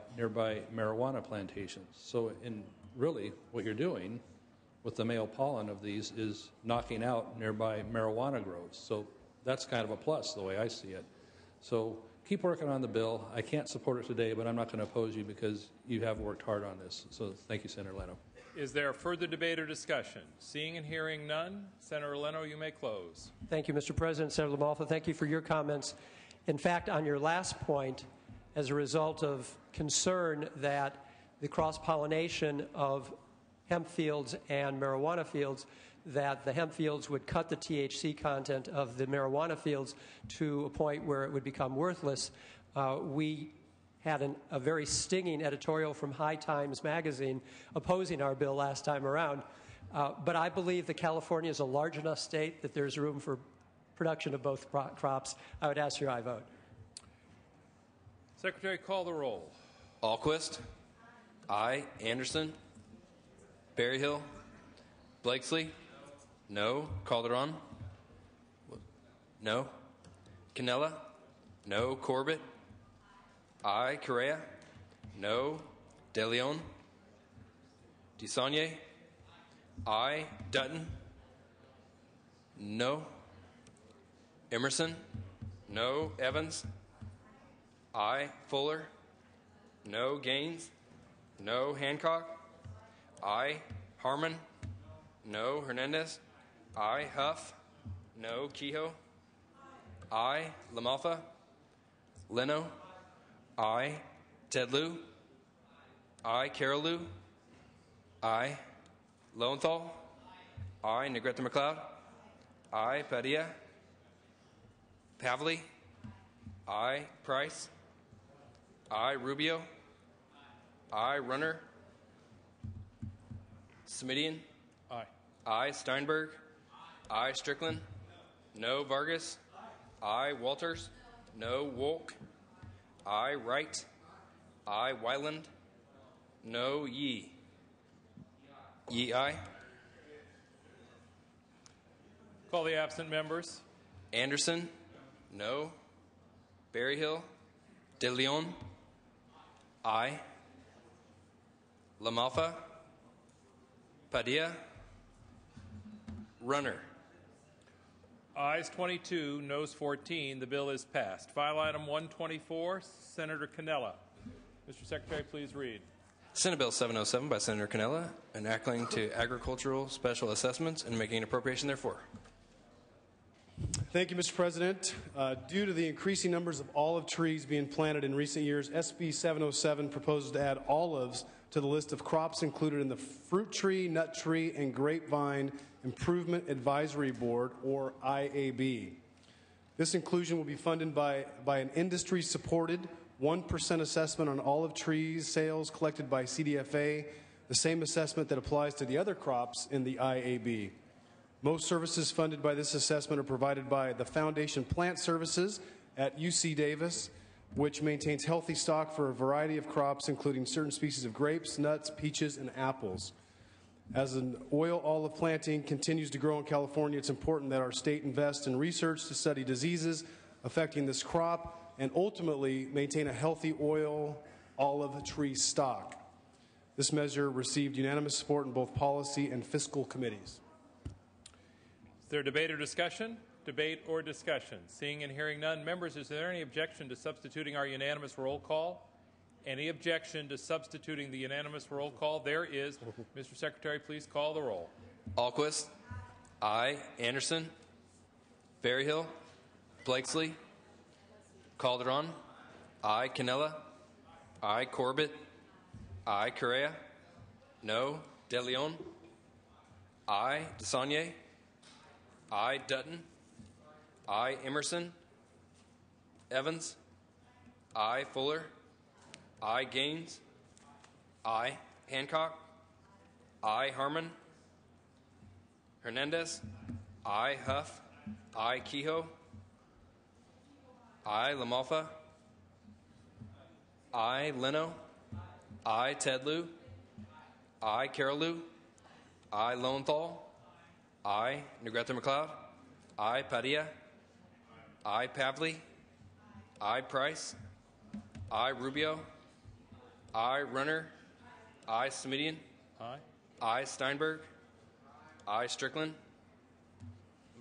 marijuana plantations. So really what you're doing with the male pollen of these is knocking out nearby marijuana groves. So that's kind of a plus the way I see it. So keep working on the bill. I can't support it today, but I'm not going to oppose you because you have worked hard on this. So thank you, Senator Leno. Is there further debate or discussion? Seeing and hearing none, Senator Leno, you may close. Thank you, Mr. President. Senator LaMalfa, thank you for your comments. In fact, on your last point, as a result of concern that the cross-pollination of hemp fields and marijuana fields, that the hemp fields would cut the THC content of the marijuana fields to a point where it would become worthless. We had a very stinging editorial from High Times magazine opposing our bill last time around. But I believe that California is a large enough state that there's room for production of both crops. I would ask your aye vote. Secretary, call the roll. Alquist. Aye. Anderson. Berryhill. Blakesley. No. Calderon. No. Cannella. No. Corbett. Aye. Correa. No. De Leon. DeSaulnier. Aye. Dutton. No. Emerson. No. Evans. Aye. Fuller. No. Gaines. No. Hancock. Aye. Harmon. No. Hernandez. Aye. Huff. No. Kehoe. Aye. LaMalfa. Leno. Aye. Tedlew. Aye. Carolou. Aye. Lowenthal. Aye. Negrete McLeod. Aye. Padilla. Pavley. Aye. Price. Aye. Rubio. Aye. Runner. Smidian. Aye. Aye. Steinberg. I. Strickland. No. Vargas. I. Walters. No. Wolk. I. Wright. I. Wyland. No. Yee. Yee, aye. Call the absent members. Anderson. No. Berryhill. De Leon. Aye. LaMalfa. Padilla. Runner. Ayes 22, noes 14. The bill is passed. File item 124, Senator Cannella. Mr. Secretary, please read. Senate Bill 707 by Senator Cannella, enacting to agricultural special assessments and making an appropriation therefore. Thank you, Mr. President. Due to the increasing numbers of olive trees being planted in recent years, SB 707 proposes to add olives to the list of crops included in the Fruit Tree, Nut Tree, and Grapevine Improvement Advisory Board, or IAB. This inclusion will be funded by an industry-supported 1% assessment on olive trees sales collected by CDFA, the same assessment that applies to the other crops in the IAB. Most services funded by this assessment are provided by the Foundation Plant Services at UC Davis, which maintains healthy stock for a variety of crops, including certain species of grapes, nuts, peaches, and apples. As an oil olive planting continues to grow in California, it's important that our state invest in research to study diseases affecting this crop and ultimately maintain a healthy oil olive tree stock. This measure received unanimous support in both policy and fiscal committees. Is there debate or discussion? Debate or discussion? Seeing and hearing none. Members, is there any objection to substituting our unanimous roll call? Any objection to substituting the unanimous roll call? There is. Mr. Secretary, please call the roll. Alquist. Aye. Anderson. Berryhill. Blakesley. Calderon. Aye. Cannella. Aye. Corbett. Aye. Correa. No. De Leon. Aye. DeSaulnier. Aye. Dutton. Aye. Emerson. Evans. Aye. Fuller. Aye. Gaines. Aye. Hancock. Aye. Harmon. Hernandez. Aye. Huff. Aye. Kehoe. Aye. LaMalfa. Aye. Leno. Aye. Ted Lieu. Aye. Carol Lieu. Aye. Lowenthal. Aye. Negrete McLeod. Aye. Padilla. Aye. Pavley. Aye. Price. Aye. Rubio. Aye. Runner. Aye. Smidian. Aye. Aye. Steinberg. Aye. Strickland.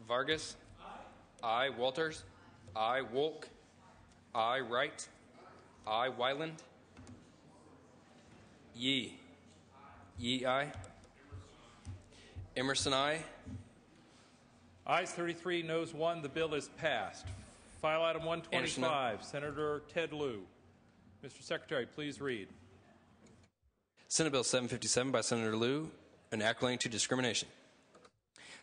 Vargas. Aye. Walters. Aye. Wolk. Aye. Wright. Aye. Wyland. Yee. Yee, aye. Emerson, aye. Ayes 33, noes 1. The bill is passed. File item 125, Senator Ted Lieu. Mr. Secretary, please read. Senate Bill 757 by Senator Lieu, enacting to discrimination.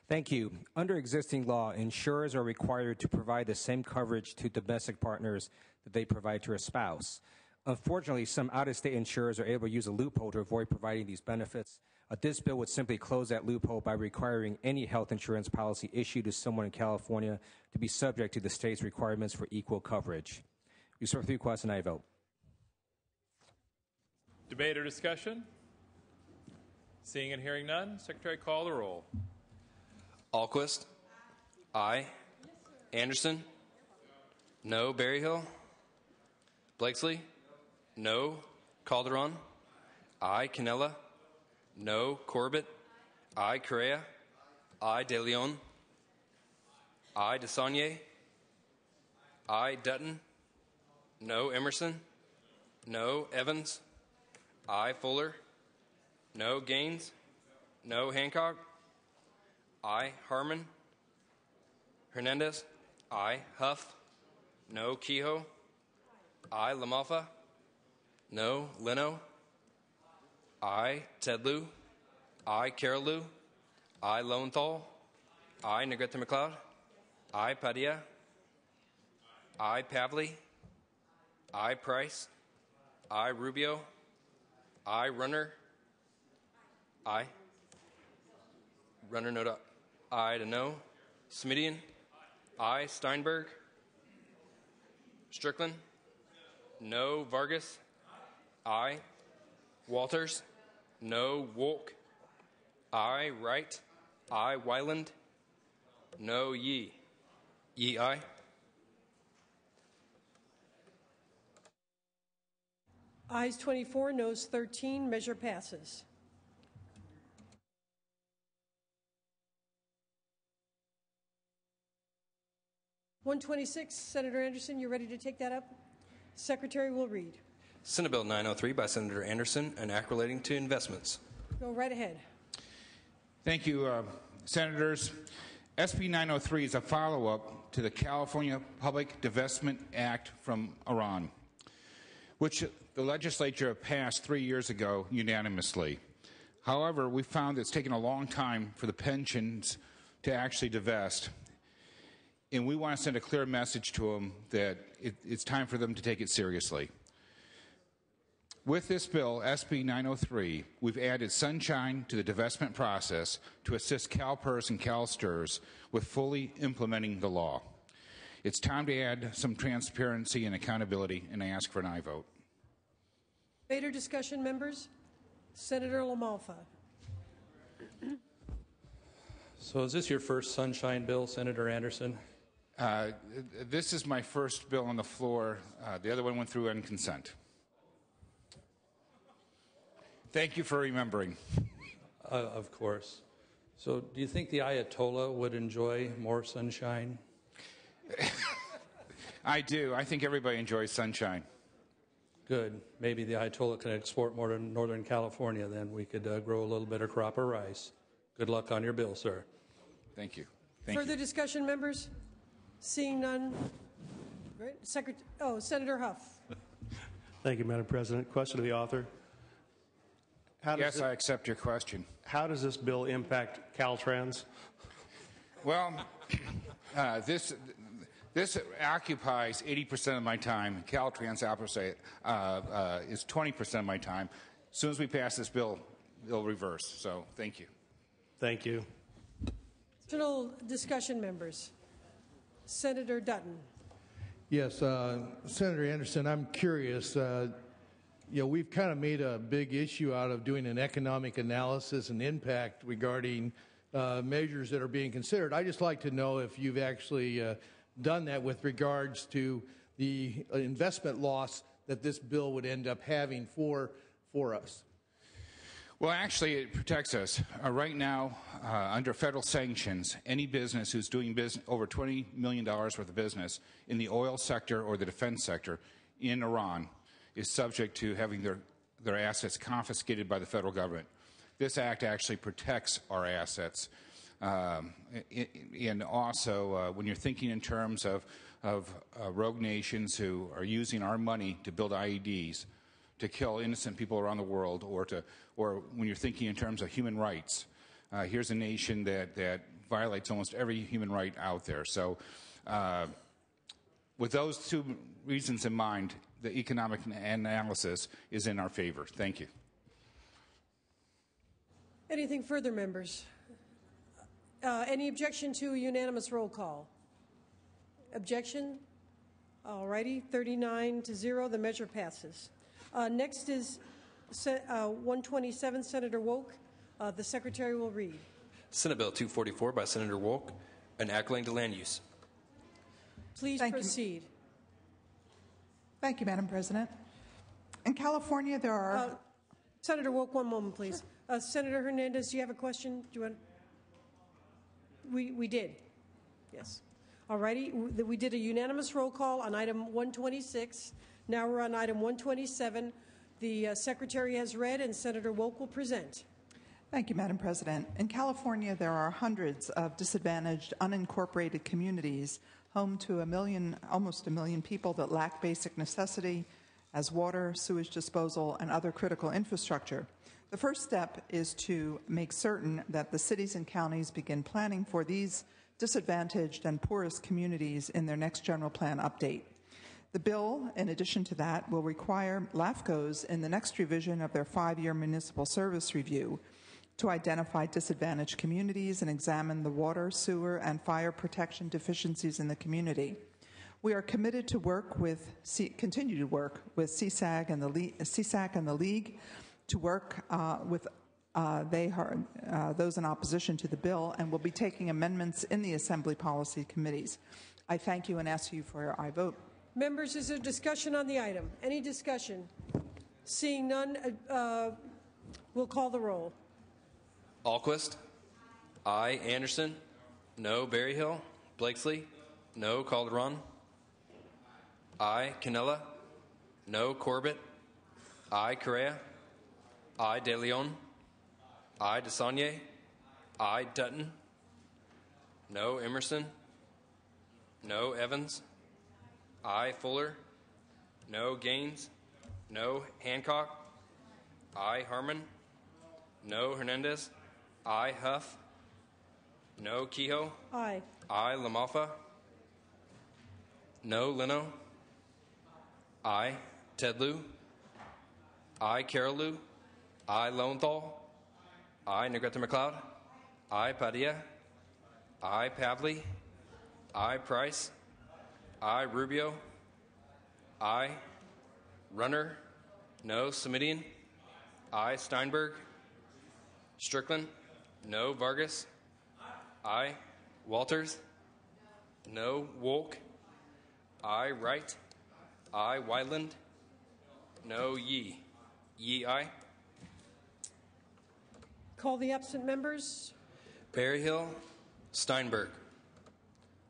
Thank you. Under existing law, insurers are required to provide the same coverage to domestic partners that they provide to a spouse. Unfortunately, some out-of-state insurers are able to use a loophole to avoid providing these benefits. This bill would simply close that loophole by requiring any health insurance policy issued to someone in California to be subject to the state's requirements for equal coverage. We serve 3 requests and I vote. Debate or discussion? Seeing and hearing none, Secretary, call the roll. Alquist. Aye. Anderson. No. Berryhill. Blakesley. No. Calderon. Aye. Cannella. No. Corbett. Aye. Correa. Aye. De Leon. Aye. DeSaulnier. Aye. Dutton. No. Emerson. No. Evans. Aye. Fuller. No. Gaines. No. Hancock. Aye. Harmon. Hernandez. Aye. Huff. No. Kehoe. Aye. LaMalfa. No. Leno. Aye. Ted Lieu. Aye. Carol Lieu. Aye. Lowenthal. Aye. Negrete McLeod. Aye. Padilla. Aye. Pavley. Aye. Price. Aye. Rubio. Aye. Runner. Aye. Runner, no to aye to no. Smidian? Aye. Steinberg? Strickland? No. Vargas? Aye. Walters? No. Wolk? Aye. Wright? Aye. Wyland? No. Yee? Yee, aye. Ayes 24, noes 13. Measure passes. (126), Senator Anderson, you ready to take that up? Secretary will read. Senate Bill 903 by Senator Anderson, an act relating to investments. Go right ahead. Thank you, Senators. SB 903 is a follow-up to the California Public Divestment Act from Iran, which the legislature passed 3 years ago unanimously. However, we found it's taken a long time for the pensions to actually divest, and we want to send a clear message to them that it's time for them to take it seriously. With this bill, SB 903, we've added sunshine to the divestment process to assist CalPERS and CalSTRS with fully implementing the law. It's time to add some transparency and accountability, and I ask for an aye vote. Later discussion, members. Senator LaMalfa. So is this your first sunshine bill, Senator Anderson? This is my first bill on the floor. The other one went through on consent. Thank you for remembering. Of course. So do you think the Ayatollah would enjoy more sunshine? I do. I think everybody enjoys sunshine. Good. Maybe the Ayatollah can export more to Northern California, then we could grow a little better crop of rice. Good luck on your bill, sir. Thank you. Further discussion, members? Seeing none. Right. Senator Huff. Thank you, Madam President. Question to the author. Yes, I accept your question. How does this bill impact Caltrans? Well, this occupies 80% of my time. Caltrans is 20% of my time. As soon as we pass this bill, it'll reverse. So thank you. Thank you. Additional discussion, members. Senator Dutton. Yes, Senator Anderson, I'm curious. We've kind of made a big issue out of doing an economic analysis and impact regarding measures that are being considered. I'd just like to know if you've actually done that with regards to the investment loss that this bill would end up having for us. Well, actually, it protects us. Right now, under federal sanctions, any business who's doing business over $20 million worth of business in the oil sector or the defense sector in Iran is subject to having their assets confiscated by the federal government. This act actually protects our assets. And also, when you're thinking in terms of rogue nations who are using our money to build IEDs, to kill innocent people around the world, or when you're thinking in terms of human rights, here's a nation that violates almost every human right out there. So with those two reasons in mind, the economic analysis is in our favor. Thank you. Anything further, members? Any objection to a unanimous roll call? Objection? All righty, 39-0, the measure passes. Next is 127, Senator Wolk. The Secretary will read. Senate Bill 244 by Senator Wolk, an act relating to land use. Please proceed. Thank you, Madam President. In California, there are... Senator Wolk, one moment, please. Senator Hernandez, do you have a question? Do you want... We did. Yes. All righty. We did a unanimous roll call on item 126. Now we're on item 127. The Secretary has read, and Senator Wolk will present. Thank you, Madam President. In California, there are hundreds of disadvantaged, unincorporated communities home to almost a million people that lack basic necessity as water, sewage disposal, and other critical infrastructure. The first step is to make certain that the cities and counties begin planning for these disadvantaged and poorest communities in their next general plan update. The bill, in addition to that, will require LAFCOs in the next revision of their 5-year municipal service review to identify disadvantaged communities and examine the water, sewer, and fire protection deficiencies in the community. We are committed to continue to work with CSAC and the League to work with those in opposition to the bill, and will be taking amendments in the Assembly Policy Committees. I thank you and ask you for your aye vote. Members, is there discussion on the item? Any discussion? Seeing none, we'll call the roll. Alquist. Aye. Anderson. No. Berryhill. Blakesley. No. Calderon. Aye. Canella. No. Corbett. Aye. Correa. Aye. De Leon. Aye. DeSaulnier. Aye. Dutton. No. Emerson. No. Evans. Aye. Fuller. No. Gaines. No. Hancock. Aye. Harmon. No. Hernandez. Aye. Huff. No. Kehoe. Aye. Aye. LaMalfa. No. Leno. Aye. Tedlu. Aye. Carolu. Aye. Lowenthal. Aye. Negrete McLeod. Aye. Padilla. Aye. Pavley. Aye. Price. Aye. Rubio. Aye. Runner. No. Semidian. Aye. Steinberg. Strickland. No. Vargas. Aye. Walters. No. Wolk. Aye. Wright. Aye. Wyland. No. Yee. Yee. Aye. Call the absent members. Berryhill. Steinberg.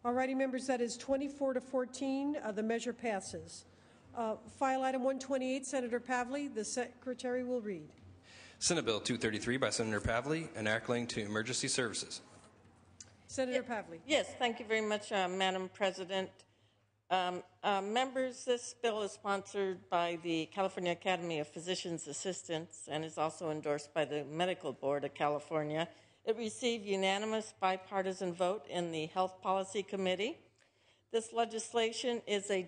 All righty, members, that is 24 to 14. The measure passes. File item 128, Senator Pavley. The Secretary will read. Senate Bill 233 by Senator Pavley, enacting to emergency services. Senator Pavley. Yes, thank you very much, Madam President. Members, this bill is sponsored by the California Academy of Physicians Assistants and is also endorsed by the Medical Board of California. It received unanimous bipartisan vote in the Health Policy Committee. This legislation is a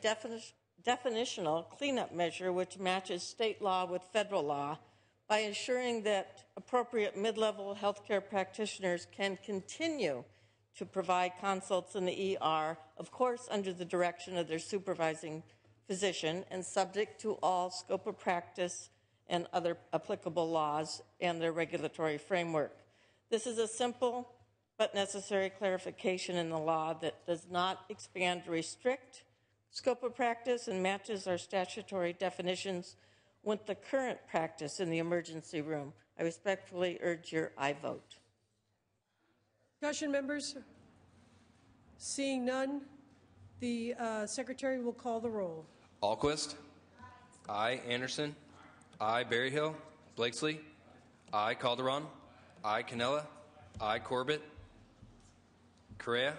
definitional cleanup measure which matches state law with federal law by ensuring that appropriate mid-level healthcare practitioners can continue to provide consults in the ER, of course, under the direction of their supervising physician and subject to all scope of practice and other applicable laws and their regulatory framework. This is a simple but necessary clarification in the law that does not expand or restrict scope of practice and matches our statutory definitions with the current practice in the emergency room. I respectfully urge your aye vote. Discussion, members? Seeing none, the Secretary will call the roll. Alquist. Aye. Anderson. Aye. Berryhill. Blakesley. Aye. Calderon. Aye. Canella. Aye. Corbett. Correa.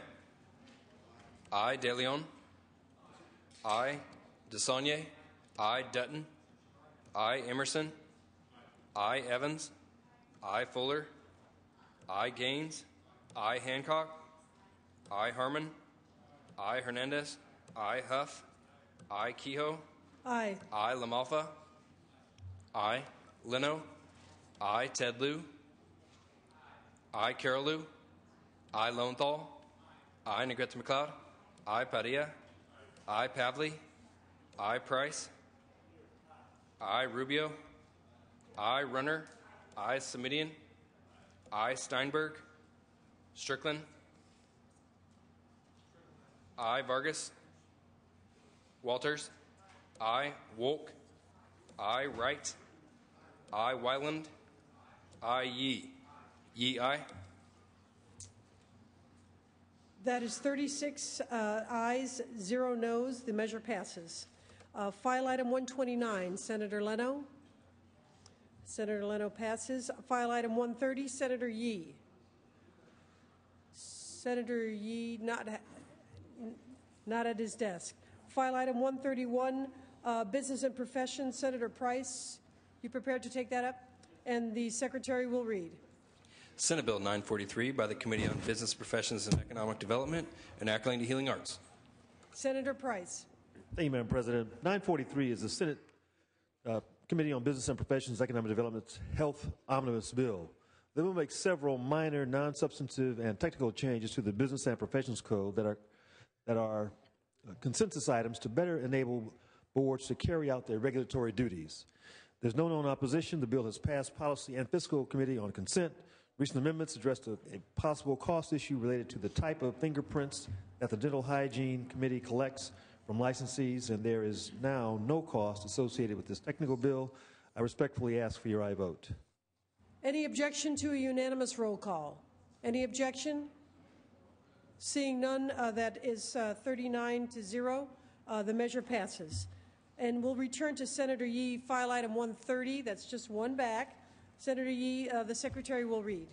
Aye. De Leon. Aye. DeSaulnier. Aye. Dutton. Aye. Emerson. Aye. Evans. Aye. Fuller. Aye. Gaines. Aye. Hancock. Aye. Harmon. Aye. Hernandez. Aye. Huff. Aye. Kehoe. Aye. Aye. LaMalfa. Aye. Leno. Aye. Tedlu. Aye. Carolu. Aye. Lowenthal. Aye. Negrete McLeod. Aye. Padilla. Aye. Pavley. Aye. Price. Aye. Rubio. Aye. Runner. Aye. Semidian. Aye. Steinberg. Strickland. Aye. Vargas. Walters. Aye. Wolk. Aye. Wright. Aye. Wyland. Aye. Yee. Yee. Aye. That is 36 ayes, 0 noes. The measure passes. File item 129, Senator Leno. Senator Leno passes. File item 130, Senator Yee. Senator Yee not at his desk. File item 131, Business and Professions, Senator Price. You prepared to take that up? And the Secretary will read. Senate Bill 943 by the Committee on Business, Professions, and Economic Development, enacting to healing arts. Senator Price. Thank you, Madam President. 943 is the Senate Committee on Business and Professions, Economic Development's Health Omnibus Bill. The bill makes several minor, non-substantive, and technical changes to the Business and Professions Code that are consensus items to better enable boards to carry out their regulatory duties. There's no known opposition. The bill has passed Policy and Fiscal Committee on consent. Recent amendments addressed a possible cost issue related to the type of fingerprints that the Dental Hygiene Committee collects from licensees, and there is now no cost associated with this technical bill. I respectfully ask for your aye vote. Any objection to a unanimous roll call? Any objection? Seeing none, that is 39-0. The measure passes. And we'll return to Senator Yee, file item 130. That's just one back. Senator Yee, the Secretary will read.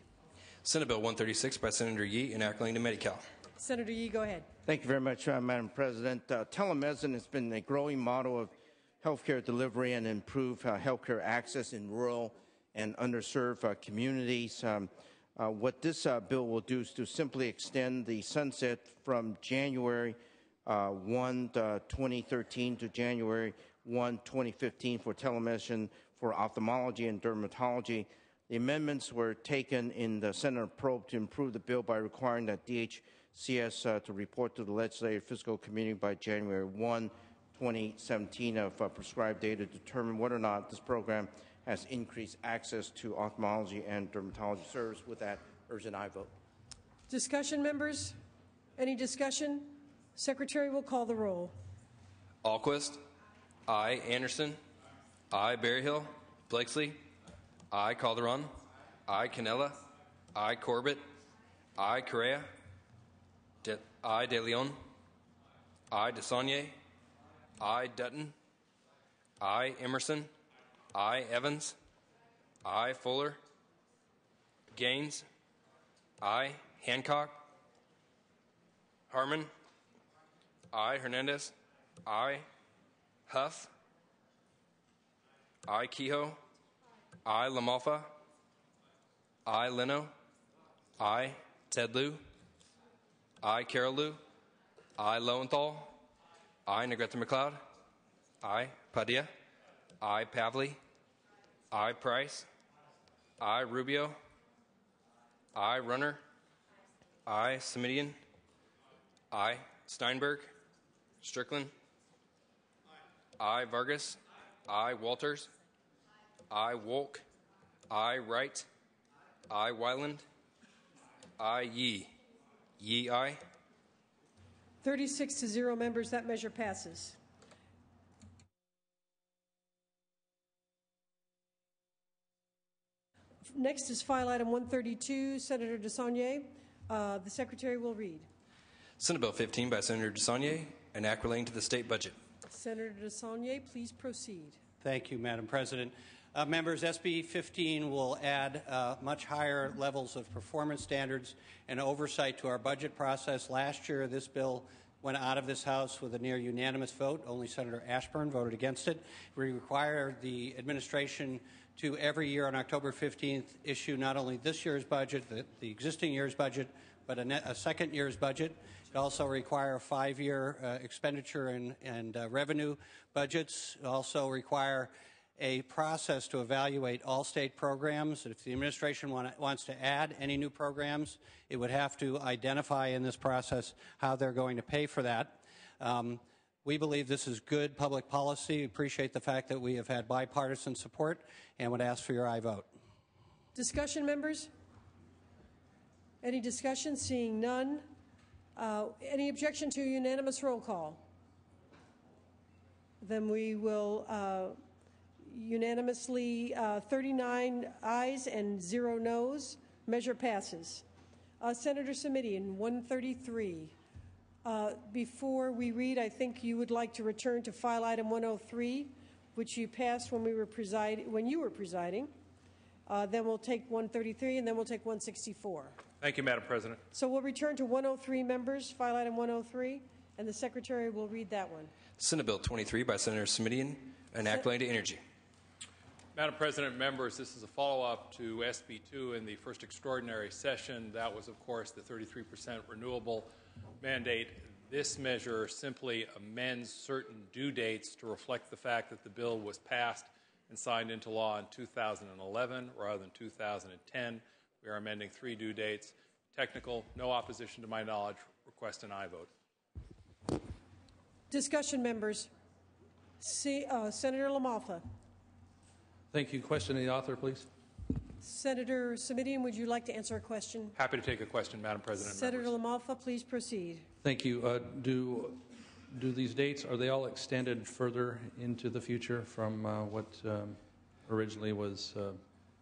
Senate Bill 136 by Senator Yee, enacting to Medi-Cal. Senator Yee, go ahead. Thank you very much, Madam President. Telemedicine has been a growing model of healthcare delivery and improve healthcare access in rural and underserved communities. What this bill will do is to simply extend the sunset from January 1, 2013 to January 1, 2015 for telemedicine for ophthalmology and dermatology. The amendments were taken in the Senate probe to improve the bill by requiring that DHCS to report to the Legislative Fiscal Committee by January 1, 2017 of prescribed data to determine whether or not this program has increased access to ophthalmology and dermatology service. With that, urgent aye vote. Discussion, members? Any discussion? Secretary will call the roll. Alquist. Aye. Anderson. Aye. Berryhill. Blakesley. Aye. Calderon. Aye. Canella. Aye. Corbett. Aye. Correa. Aye. De Leon. Aye. DeSaulnier. Aye. Dutton. Aye. Emerson. Aye. Evans. Aye. Fuller. Gaines. Aye. Hancock. Harmon. Aye. Hernandez. Aye. Huff. Aye. Kehoe. Aye. LaMalfa. Aye. Leno. Aye. Ted Lieu. Aye. Carol Lieu. Aye. Lowenthal. Aye. Negrete McLeod. Aye. Padilla. Aye. Pavley. Aye. Price. Aye. Rubio. Aye. Runner. Aye. Semidian. Aye. Steinberg. Strickland. Aye. Vargas. Aye. Walters. Aye. Wolk. Aye. Wright. Aye. Wyland. Aye. Yee. Yee. Aye. 36-0, members. That measure passes. Next is file item 132, Senator DeSaulnier. The Secretary will read. Senate Bill 15 by Senator DeSaulnier, an act relating to the state budget. Senator DeSaulnier, please proceed. Thank you, Madam President. Members, SB 15 will add much higher levels of performance standards and oversight to our budget process. Last year, this bill went out of this House with a near unanimous vote. Only Senator Ashburn voted against it. We require the administration to every year on October 15th issue not only this year's budget, the existing year's budget, but a second year's budget. It also requires 5-year expenditure and revenue budgets. It also require a process to evaluate all state programs. If the administration wants to add any new programs, it would have to identify in this process how they're going to pay for that. We believe this is good public policy. We appreciate the fact that we have had bipartisan support and would ask for your aye vote. Discussion, members? Any discussion? Seeing none. Any objection to a unanimous roll call? Then we will unanimously 39 ayes and 0 noes. Measure passes. Senator Semidian, 133. Before we read, I think you would like to return to file item 103, which you passed when you were presiding. Then we'll take 133, and then we'll take 164. Thank you, Madam President. So we'll return to 103, members, file item 103, and the Secretary will read that one. Senate Bill 23 by Senator Semidian, an act relating to energy. Madam President, members, this is a follow-up to SB 2 in the first extraordinary session. That was, of course, the 33% renewable mandate. This measure simply amends certain due dates to reflect the fact that the bill was passed and signed into law in 2011 rather than 2010. We are amending 3 due dates. Technical, no opposition to my knowledge. Request an aye vote. Discussion, members. Senator LaMalfa. Thank you. Question to the author, please. Senator Simitian, would you like to answer a question? Happy to take a question, Madam President. Senator LaMalfa, please proceed. Thank you. Do these dates, are they all extended further into the future from what originally was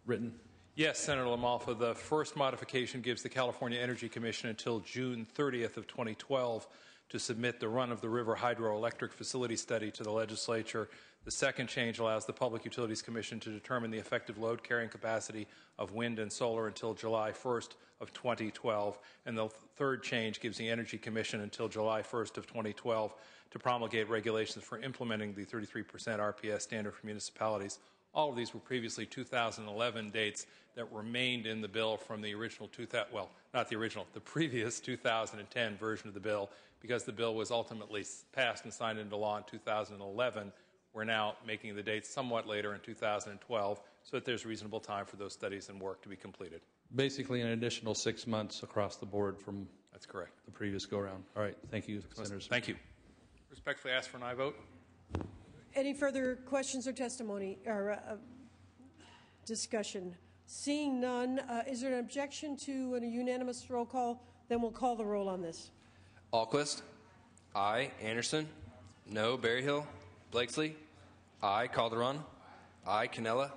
written? Yes, Senator LaMalfa. The first modification gives the California Energy Commission until June 30th of 2012 to submit the run-of-the-river hydroelectric facility study to the legislature. The second change allows the Public Utilities Commission to determine the effective load carrying capacity of wind and solar until July 1st of 2012. And the third change gives the Energy Commission until July 1st of 2012 to promulgate regulations for implementing the 33% RPS standard for municipalities. All of these were previously 2011 dates that remained in the bill from the original, the previous 2010 version of the bill. Because the bill was ultimately passed and signed into law in 2011, we're now making the dates somewhat later in 2012 so that there's reasonable time for those studies and work to be completed. Basically an additional 6 months across the board from That's correct. The previous go-around. All right. Thank you, Senators. Thank you. Respectfully ask for an aye vote. Any further questions or testimony or discussion? Seeing none, is there an objection to a unanimous roll call? Then we'll call the roll on this. Alquist. Aye. Anderson. No. Berryhill. Blakesley. Aye. Calderon. Aye. Canella.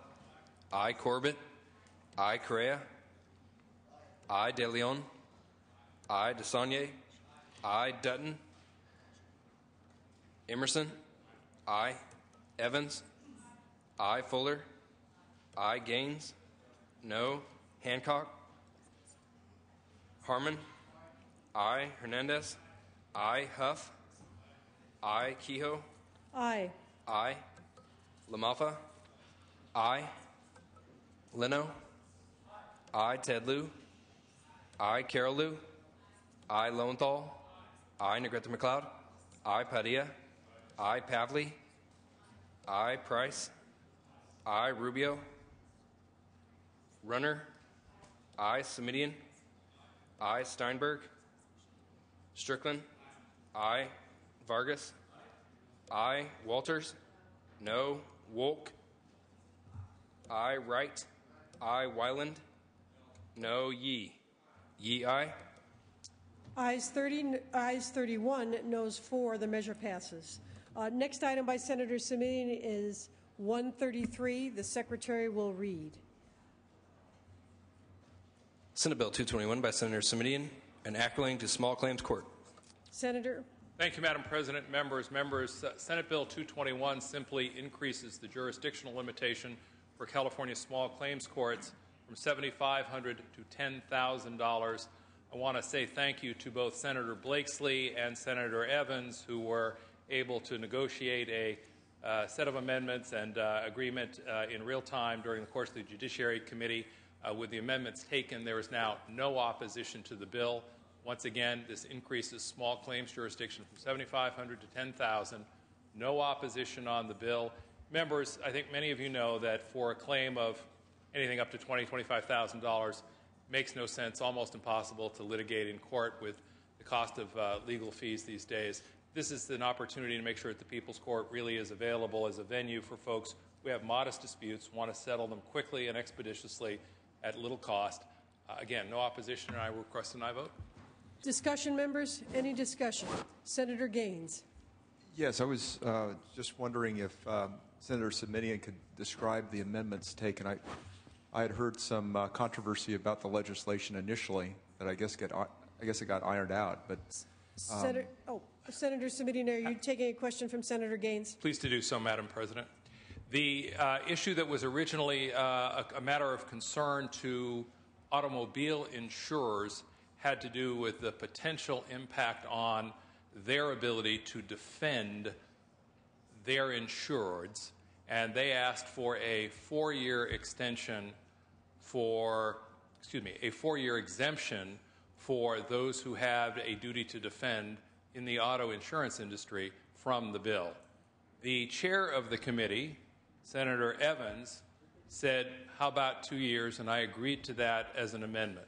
Aye. Corbett. Aye. Correa. Aye. De Leon. Aye. DeSaulnier. Aye. Dutton. Emerson. Aye. Evans. Aye. Fuller. Aye. Gaines. No. Hancock. Harmon. Aye. Hernandez. Aye. Huff. Aye. Kehoe. Aye. Aye. LaMalfa. Aye. Leno. Aye. Ted Lieu. Aye. Carol Lieu. Aye. Lowenthal. Aye. Negrete McLeod. Aye. Padilla. Aye. Pavley. Aye. Price. Aye. Rubio. Runner. Aye. Simitian. Aye. Steinberg. Strickland. Aye. Vargas. Aye. Walters. No. Wolk. Aye. Wright. Aye. Wyland. No. Yee. Yee. Aye. Ayes 30, ayes 31, noes 4. The measure passes. Next item by Senator Simitian is 133. The Secretary will read. Senate Bill 221 by Senator Simitian, an act relating to small claims court. Senator. Thank you, Madam President. Members, Senate Bill 221 simply increases the jurisdictional limitation for California small claims courts from $7,500 to $10,000. I want to say thank you to both Senator Blakesley and Senator Evans, who were able to negotiate a set of amendments and agreement in real time during the course of the Judiciary Committee. With the amendments taken, there is now no opposition to the bill. Once again, this increases small claims jurisdiction from $7,500 to $10,000. No opposition on the bill. Members, I think many of you know that for a claim of anything up to $20,000, $25,000, makes no sense, almost impossible to litigate in court with the cost of legal fees these days. This is an opportunity to make sure that the People's Court really is available as a venue for folks who have modest disputes, want to settle them quickly and expeditiously at little cost. Again, no opposition, and I request an aye vote. Discussion, members? Any discussion? Senator Gaines. Yes, I was just wondering if Senator Simitian could describe the amendments taken. I had heard some controversy about the legislation initially that I guess it got ironed out. But Senator Simitian, are you taking a question from Senator Gaines? Pleased to do so, Madam President. The issue that was originally a matter of concern to automobile insurers had to do with the potential impact on their ability to defend their insureds, and they asked for a 4-year extension a 4-year exemption for those who have a duty to defend in the auto insurance industry from the bill. The chair of the committee, Senator Evans, said, how about 2 years? And I agreed to that as an amendment.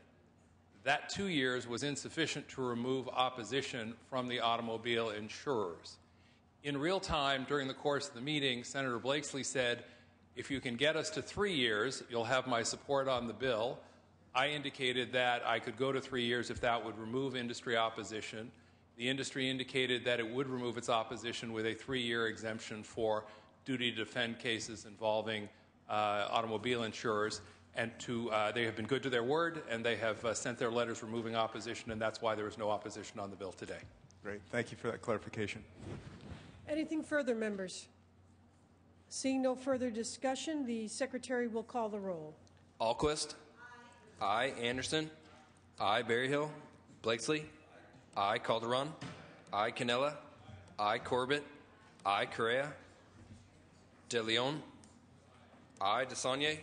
That 2 years was insufficient to remove opposition from the automobile insurers. In real time, during the course of the meeting, Senator Blakesley said, if you can get us to 3 years, you'll have my support on the bill. I indicated that I could go to 3 years if that would remove industry opposition. The industry indicated that it would remove its opposition with a 3-year exemption for duty to defend cases involving automobile insurers. And they have been good to their word, and they have sent their letters removing opposition, and that's why there is no opposition on the bill today. Great. Thank you for that clarification. Anything further, members? Seeing no further discussion, the Secretary will call the roll. Alquist. Aye. Anderson. Aye. Berryhill. Blakesley. Aye. Calderon. Aye. Canella. Aye. Corbett. Aye. Correa. De Leon. Aye. DeSaulnier.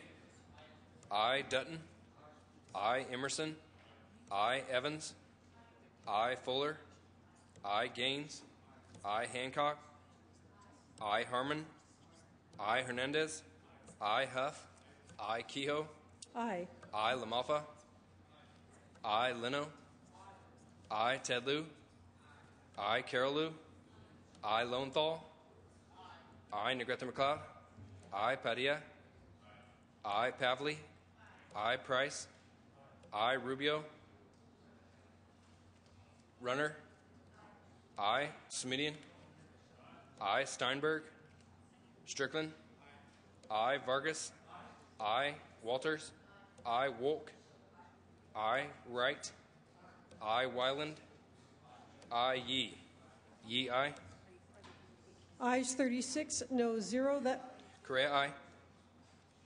Aye. Dutton. Aye. Emerson. Aye. Evans. Aye. Fuller. Aye. Gaines. Aye. Hancock. Aye. Harmon. Aye. Hernandez. Aye. Huff. Aye. Kehoe. Aye. Aye. Lamalfa. Aye. Leno. Aye. Tedlu. Aye. Carolou. Aye. Lowenthal. Aye. Negrete McLeod. Aye. Padilla. Aye. Pavley. Aye. Price. Aye. Rubio. Runner. Aye. Smidian. Aye. Steinberg. Strickland. Aye. Vargas. Aye. Walters. Aye. Wolk. Aye. Wright. Aye. Wyland. Aye. Yee. Yee. Aye. Ayes 36, noes 0. Correa. Aye.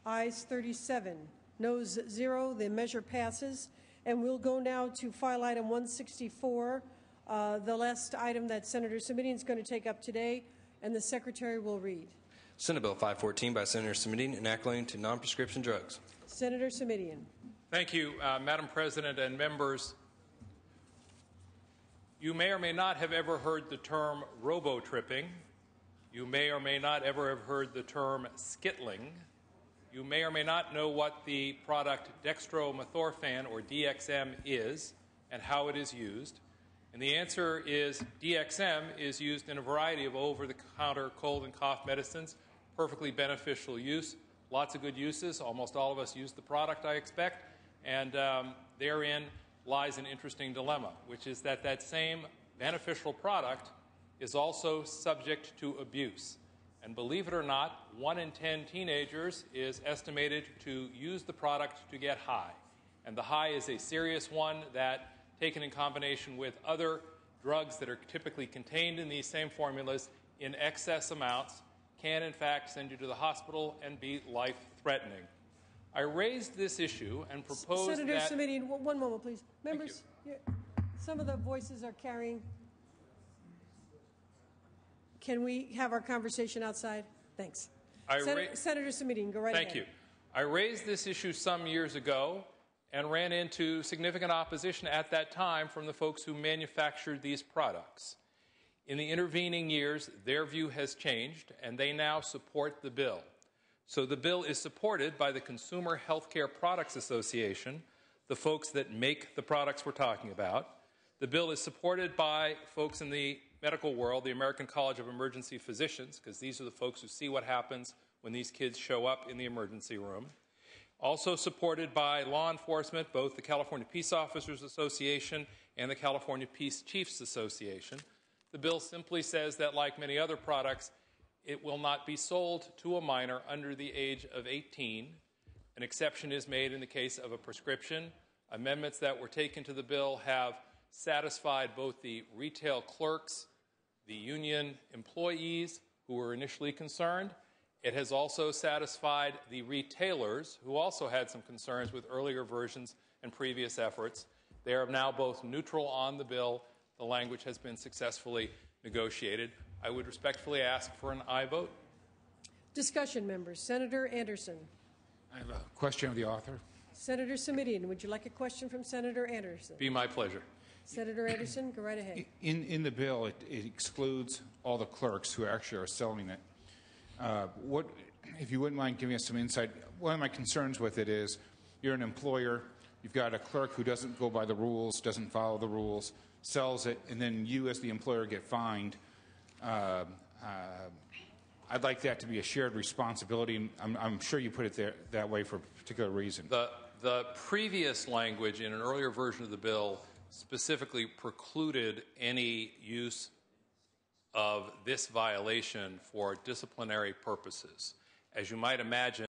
Ayes 37, noes 0. The measure passes. And we'll go now to file item 164, the last item that Senator Simitian is going to take up today, and the Secretary will read. Senate Bill 514 by Senator Simitian, enacting to non-prescription drugs. Senator Simitian. Thank you, Madam President and members. You may or may not have ever heard the term robo-tripping. You may or may not ever have heard the term skittling. You may or may not know what the product dextromethorphan, or DXM, is and how it is used. And the answer is DXM is used in a variety of over-the-counter cold and cough medicines, perfectly beneficial use, lots of good uses. Almost all of us use the product, I expect, and therein lies an interesting dilemma, which is that that same beneficial product is also subject to abuse. And believe it or not, 1 in 10 teenagers is estimated to use the product to get high. And the high is a serious one that, taken in combination with other drugs that are typically contained in these same formulas in excess amounts, can in fact send you to the hospital and be life-threatening. I raised this issue and proposed Senator that... Simitian, one moment, please. Members, some of the voices are carrying. Can we have our conversation outside? Thanks. Senator Simitian, go right ahead. Thank you. I raised this issue some years ago and ran into significant opposition at that time from the folks who manufactured these products. In the intervening years, their view has changed, and they now support the bill. So the bill is supported by the Consumer Healthcare Products Association, the folks that make the products we're talking about. The bill is supported by folks in the medical world, the American College of Emergency Physicians, because these are the folks who see what happens when these kids show up in the emergency room. Also supported by law enforcement, both the California Peace Officers Association and the California Peace Chiefs Association. The bill simply says that, like many other products, it will not be sold to a minor under the age of 18. An exception is made in the case of a prescription. Amendments that were taken to the bill have satisfied both the retail clerks, the union employees who were initially concerned. It has also satisfied the retailers, who also had some concerns with earlier versions and previous efforts. They are now both neutral on the bill. The language has been successfully negotiated. I would respectfully ask for an aye vote. Discussion, members. Senator Anderson. I have a question of the author. Senator Simitian, would you like a question from Senator Anderson? Be my pleasure. Senator Anderson, go right ahead. In the bill, it excludes all the clerks who actually are selling it. if you wouldn't mind giving us some insight. One of my concerns with it is you're an employer, you've got a clerk who doesn't go by the rules, doesn't follow the rules, sells it, and then you as the employer get fined. I'd like that to be a shared responsibility, and I'm sure you put it there that way for a particular reason. The previous language in an earlier version of the bill specifically precluded any use of this violation for disciplinary purposes. As you might imagine,